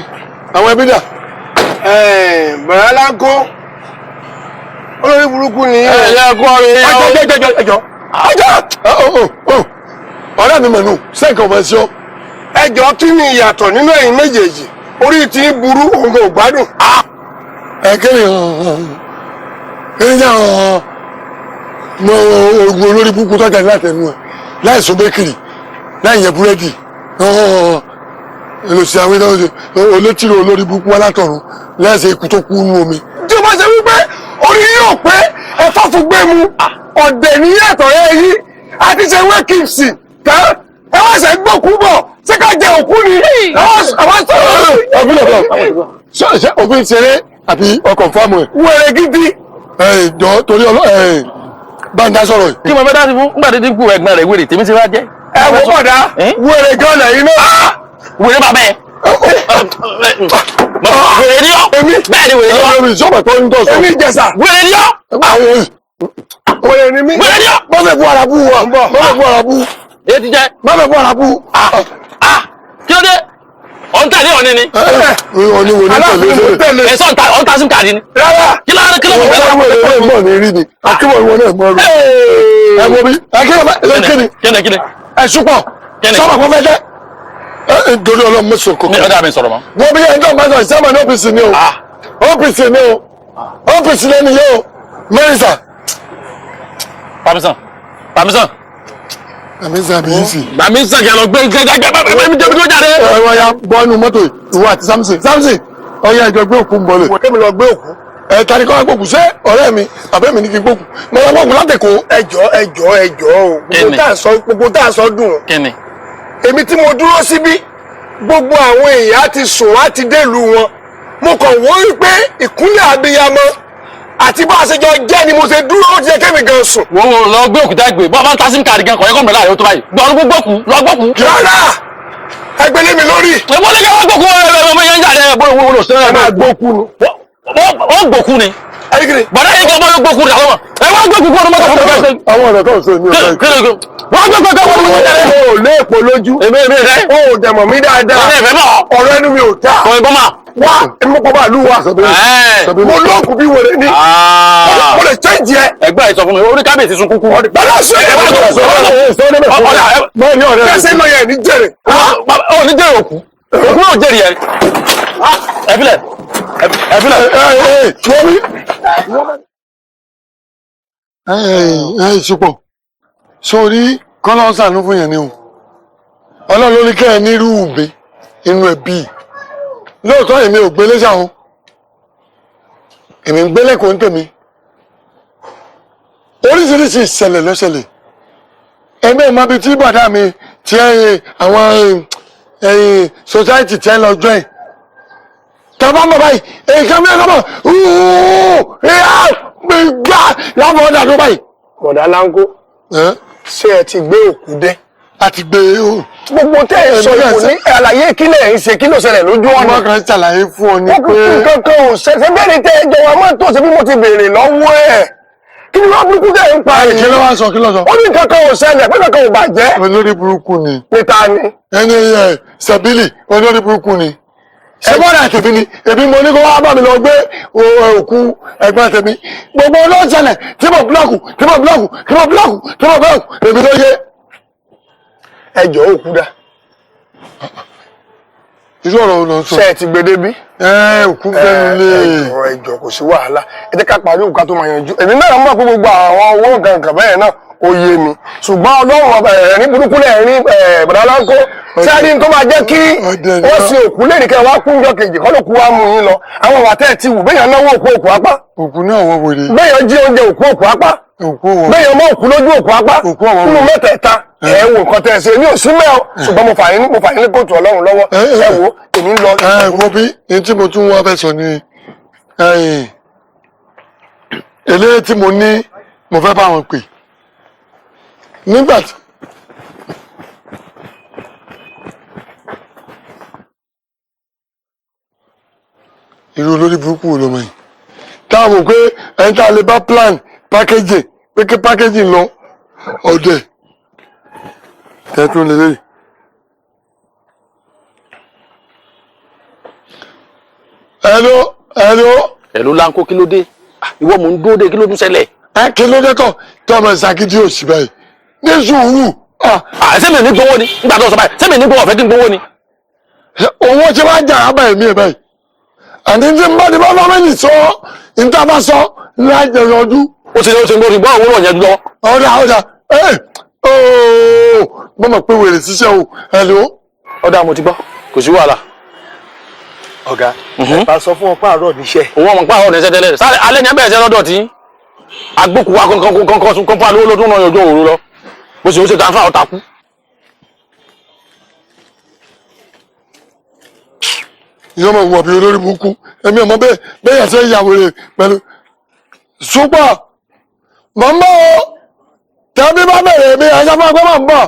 àwọn ẹbí dà. Bàrá láńkó olórí burúkú ni ẹjọ́ ọ̀rẹ́ mi mẹ́nu sẹ́ǹkà ọmọ ẹ̀ṣọ́. ẹjọ́ kí ni ìyàtọ̀ nínú ẹ̀yin méjèèjì orí tí ń burú òun kò gbádùn. ẹ̀kẹ́rì ẹ̀yà mọ oògùn olórí burúkú tó jáde látẹnu ẹ̀ láì sọ bẹ́kìrì láì yẹ búrẹ́dì èlòsì àwọn olótìrò olórí burúkú wá látọ̀run lẹ́sẹ̀ ikú tó kú nú omi. tí o bá ṣe wípé orí yóò pé ẹ̀fọ́ fún gbé mu ọ̀dẹ̀ ní yàtọ̀ ẹ̀ yí àti ṣe wékìpsì tán ẹ wá ṣe gbókú bọ̀ ṣé ká jẹ òkú ni àwọn sọ̀rọ̀. ṣe òfin ṣeré àbí ọkọ̀ fáàmù ẹ̀. wẹ̀rẹ̀ gidi. jọ torí báńdá sọ̀rọ̀ yìí. kí mo fẹ́ dá sí fún nígbà tí dínkù ẹ̀gbọ́n rẹ̀ wèrè tèmi ti wá jẹ́. ẹ wo bọ̀dá wẹ̀rẹ̀ gan lẹ́yìn náà. wèrè bàbá ẹ̀. wèrè ni ọ́. bẹ́ẹ̀ ni wèrè ni ọ́. èmi sọ̀rọ̀ tó ń tọ̀ sọ. èmi jẹ̀sà. wèrè ni ọ́. wèrè ni mí. wèrè ni ọ́. mọ́fẹ́ fún ara bú wa mọ́fẹ́ fún ara bú. èyí ti jẹ́. mọ́fẹ́ fún ara bú. kí ló dé ọ̀n tẹ̀lé ọ̀ni ni. ọ̀ni wo ni tẹ̀lé. ẹ̀sọ́ ọ̀n ta sim káàdì ni. rárá. kí ló dé kí ló mọ̀ fẹ́ wọ́n lè mọ̀ ní rí ni akíwọ̀ ìwọ náà mọ̀ rí. ẹ wo bí akíwọ̀ kíni. ẹ súpọ̀ sọ́mọ̀ kó fẹ́ jẹ́. Torí ọlọ́run mẹ́sàn kò kí. ọ̀dà mi sọ̀rọ̀ mọ́. wọ́n bí ẹjọ́ máa sọ ìsámà ní ọ́fíìsì ni o ọ́fíìsì ni o ọ́fíìsì lẹ́nu yóò mẹ́rìnsà. pàmísàn. Àmísà bí yín sì. Àmísà kí a lọ gbé mi jẹ́ mi tó jáde. Ẹ̀rọ ya bọ́ inú mọ́tò ìwọ àti Samson ọ̀ya ìjọ gbé òkú ń bọ̀lẹ̀. wọ́n tẹ́mi lọ gbé òkú. Tani kọ́ gbòkú ṣé ọ̀rẹ́ mi àbẹ́mi ní kí gbòkú mo lọ gbòkú láti kó. ẹjọ́ o gbogbo tá à ń sọ dùn. kíni. èmi tí mo dúró síbí gbogbo àwọn èèyàn ti sùn wá ti délùú wọn mo kàn wọ́n rí pé ìkúnlẹ̀ abiyamọ àti bá a ṣe jọ jẹ́ ni mo ṣe dúró ó ti yẹ kémi gan sùn. wọ́n lọ gbé òkúta gbé bọ́ bá ń ta sim káàdì gan kọ̀ ẹ́kọ́ mẹ́ta yóò tó báyìí gbọ́n gbókù lọ gbókù. rárá ẹgbẹ́ lé mi lórí. wọ́n lè gbọ́ gbókù ọmọ yẹn ń jáde ẹ̀bọ́n owó lọ sẹ́yìn. ẹ máa gbókù ni. ó gbókù ni. bọ̀dá yìí kọ́ bọ́ gbókù rẹ̀ àwọn ẹ wá gbókù kó ọdún mọ́tò fún mi. àwọn ọ̀rẹ́ kan sọ ní ọ̀rẹ́ wọ́n gbókù kó ọdún mọ́tò fún mi. o lé èpò lójú. èmi rẹ̀. o ò dẹ̀mọ̀ mi dáadáa. ọ̀rọ̀ ẹnu mi ò ta. wá ẹmu kọ́ bá lù wá. mo lóògùn bí wèrè ní. mo lè change ẹ. ẹgbẹ́ ẹ̀ sọ fún mi orí kábíyèsí sun kúkú. bàbá sọ ẹ kẹsẹ̀ lọ yẹ ní jèrè. ó ní jèrè òkú òkú yóò jèrè yẹn. ẹ̀fílẹ̀ wọ́n mi. ṣùpọ̀ sórí kọ́lọ́ sànú fún yẹn ni o ọlọ́run ló ní kẹ́ ẹ nírú mi inú ẹbí lóòótọ́ èmi ò gbélé sáwọn èmi ń gbélé kò ń tèmi oríṣiríṣi ìṣẹ̀lẹ̀ lọ́ṣẹlẹ̀ ẹgbẹ́ ìmọ̀bi tí bàdá mi ti àwọn society tí ẹ lọ jọ ẹ̀ tọ́ba mọ̀ báyìí èyí kan mìíràn kọ́mọ̀ gbà láwọn ọ̀dà tó báyìí. bọ̀dá láńkó ṣé ẹ ti gbé òkú dé. a ti gbé o. gbogbo tẹ́ ẹ sọ kò ní àlàyé kílẹ̀ ń ṣe kí ló ṣẹlẹ̀ lójú ọ̀nà. wọ́n kàn ṣàlàyé fún ọ ní pé. kankan ò ṣẹ̀ṣẹ̀ bẹ́ẹ̀ ni tẹ́ ẹ jọ wa mọ́tò ṣe bí mo ti béèrè lọ́wọ́ ẹ̀. kí ni wọ́n burúkú tẹ̀ ń pa yìí. kí ló wá sọ kí ló sọ. ó ní kankan ò ṣẹlẹ̀ pé kankan ò bàjẹ́. olórí burúkú ni. níta ni. ẹni sẹ́bílì olórí burúkú ni. ẹgbọ́n náà tèmi ni èmi mo ní kó wá bá mi lọ gbé òkú ẹgbẹ́ tèmi gbogbo olóòṣẹlẹ̀ tí mo búlọ́ọ̀kù èmi ló yé. ẹjọ́ òkú dà. irú ọ̀rọ̀ ló ń sọ. ṣé ẹ ti gbé débí. òkú gbẹ́nu lé. ẹjọ́ kò sí wàhálà ẹ jẹ́ ká parí òkú ká tó máa yanjú èmi náà mọ̀ pé gbogbo àwọn owó nǹkan bẹ́ẹ̀ náà ó yé mi ṣùgbọ́n ọlọ́run ẹ̀rí burúkú lẹ́ẹ̀rín bọ̀dá láńkó sẹ́ni tó máa jẹ́ kí wọ́n sin òkú lè nìkẹ́ wá kú ìjọ kejì kọ́ ló kú wá mú yín lọ àwọn wà tẹ́ ẹ ti wù béèyàn náwó òkú apá. òkú náà wọ́n wòlé. béèyàn jí oúnjẹ òkú apá. béèyàn mọ́ òkú lójú òkú apá. nínú mẹ́tẹ̀ẹ̀ta ẹ wo nǹkan tẹ́ ẹ ṣe ní òsín mẹ́ ọ ṣùgbọ́n mo fà yín ní kóòtù ọlọ́run lọ́wọ́ ẹ wo èmi ń lọ. wo bí ní tí mo tún wá fẹ́ sọ ni eléyìí tí mo ní mo fẹ́ bá wọn pè nígbàtí irú olórí burúkú wo lọmọ yìí táwọn pé ẹni tá a lè bá plan packaging pé kí packaging lọ ọdẹ tẹtún lélẹyìí. Hello láńkó kí ló dé ìwọ mò ń dúró dé kí ló tún ṣẹlẹ̀. Kí ló dé tọ tí ọmọ ìsàkídí òsì báyìí ní sùúrù. Sẹ́mi ní gbowó ni nígbà tó sọ báyìí sẹ́mi ní gbowó ọ̀fẹ́ kí n gbowó ni. Owó tí wàá jà á báyìí mí ẹ̀ báyìí àti tí n bá ti bá fámìlì sọ níta bá sọ ní àjẹyọ ọdún. Ó ti gbọ́ owó yẹn lọ. Ọ̀dà mọ̀mọ́ pé wèrè ṣiṣẹ́ o hello. Ọ̀dà mo ti gbọ́ kò sí wàhálà. Ọ̀gá bá sọ fún ọ pààrọ̀ níṣẹ́. Òun ọmọ pààrọ̀ níṣẹ́ tẹ́lẹ̀ sáré alẹ́ ní abẹ́rẹ́ lọ́dọ̀ tí agbókù wa kankan fún alówó lọ́dún náà yọjọ́ òru lọ bó ṣe ó ṣe dáńfà ọ̀tá kú. Ìyá ọmọ ìwà bí olórí burúkú ẹ̀mí ọmọ bẹ́ẹ̀ yàtọ̀ ìyàwó rẹ̀ pẹ̀lú ṣùgbọ́n màmá o tẹ́bí bá bẹ̀rẹ̀ mi ẹ̀ṣẹ́ fún ẹgbẹ́ máa ń bọ̀.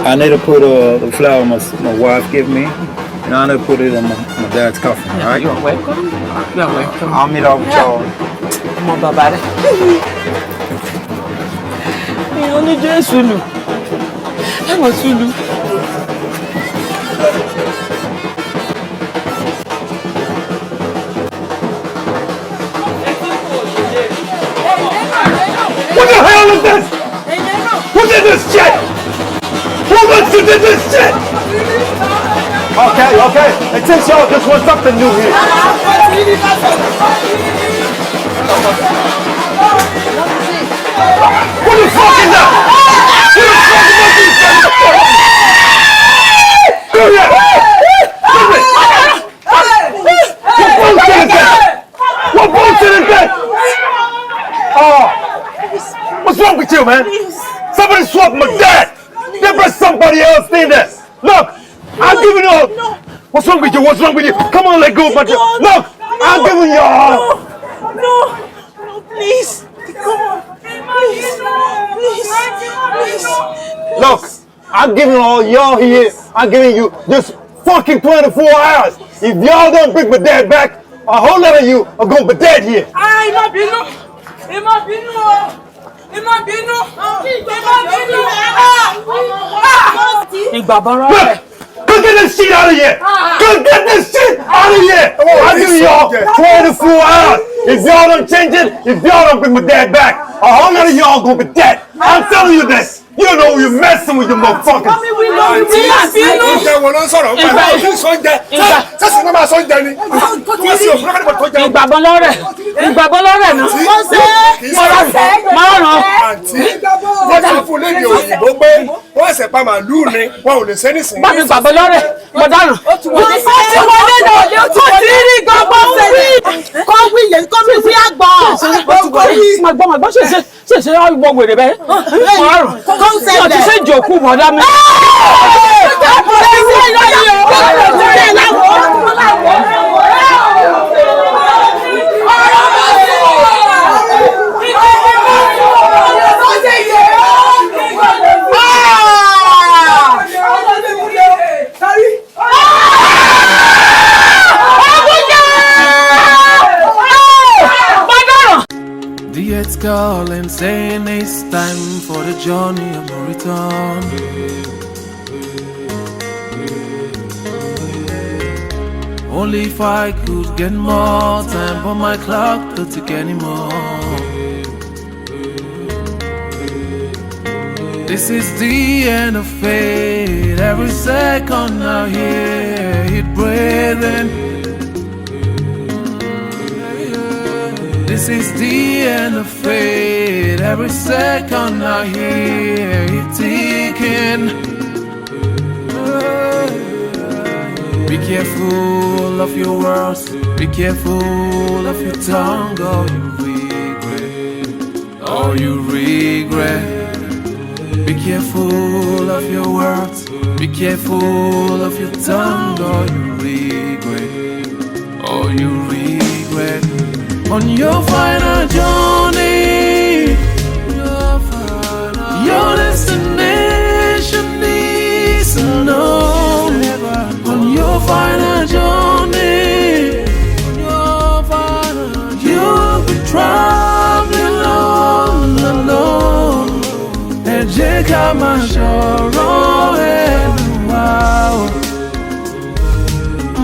I need to put the flower my wife gave me, and I need to put it on my dad's coffin, all right? You're welcome. You're welcome. I'll meet up with y'all. Come on, Baba. You only do Sulu. I'm a Sulu. What the hell is this? Who did this shit? Who wants to do this shit? Okay. It takes y'all just want something new here. What the fuck is that? Who the fuck is that? Go here! What bullshit is that? Oh, what's wrong with you, man? Somebody swapped my dad. They brought somebody else in there. Look, I'm giving you all. What's wrong with you? What's wrong with you? Come on, let go of my dad. Look, I'm giving you all. No, please. Come on. Please. Look, I'm giving all y'all here. I'm giving you just fucking 24 hours. If y'all don't bring my dad back, a whole lot of you are going to be dead here. Go get this shit out of here! Go get this shit out of here! I'm giving y'all 24 hours. If y'all don't change it, if y'all don't bring my dad back, a whole lot of y'all gonna be dead. I'm telling you this. You don't know you're messing with your motherfuckers. Ti ṣe jòkú mọ̀dá mi. The earth calling, saying it's time for the journey of no return. Only if I could get more time, but my clock don't tick anymore. This is the end of fate. Every second I hear it breathing. This is the end of fate. Every second I hear it ticking. Be careful of your words. Be careful of your tongue, or you regret. Or you regret. Be careful of your words. Be careful of your tongue, or you regret. Or you regret. On your final journey, your destination is unknown. On your final journey, you'll be traveling all alone. Ẹ jẹ́ ká máa ṣọ̀rọ̀ ẹnu wa o.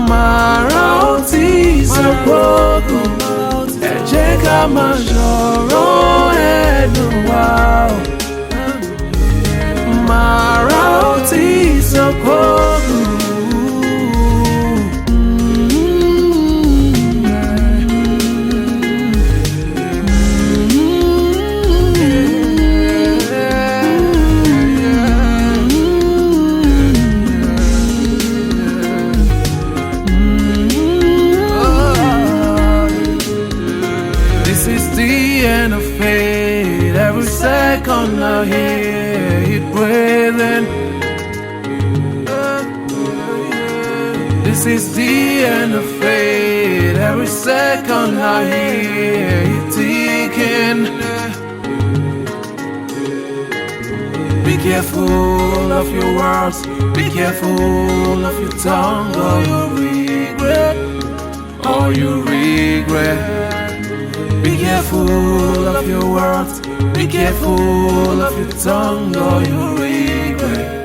Máa rántí ìsọ̀gbọ́gbọ̀. Ẹ jẹ́ ká máa ṣọ̀rọ̀ ẹnu wa o. Máa rántí ìsọ̀gbọ́gbọ̀. Second I hear it breathing. This is the end of fate. Every second I hear it ticking. Be careful of your words. Be careful of your tongue, or you regret. Or you regret. Be careful of your words. Be careful of your tongue, or you regret.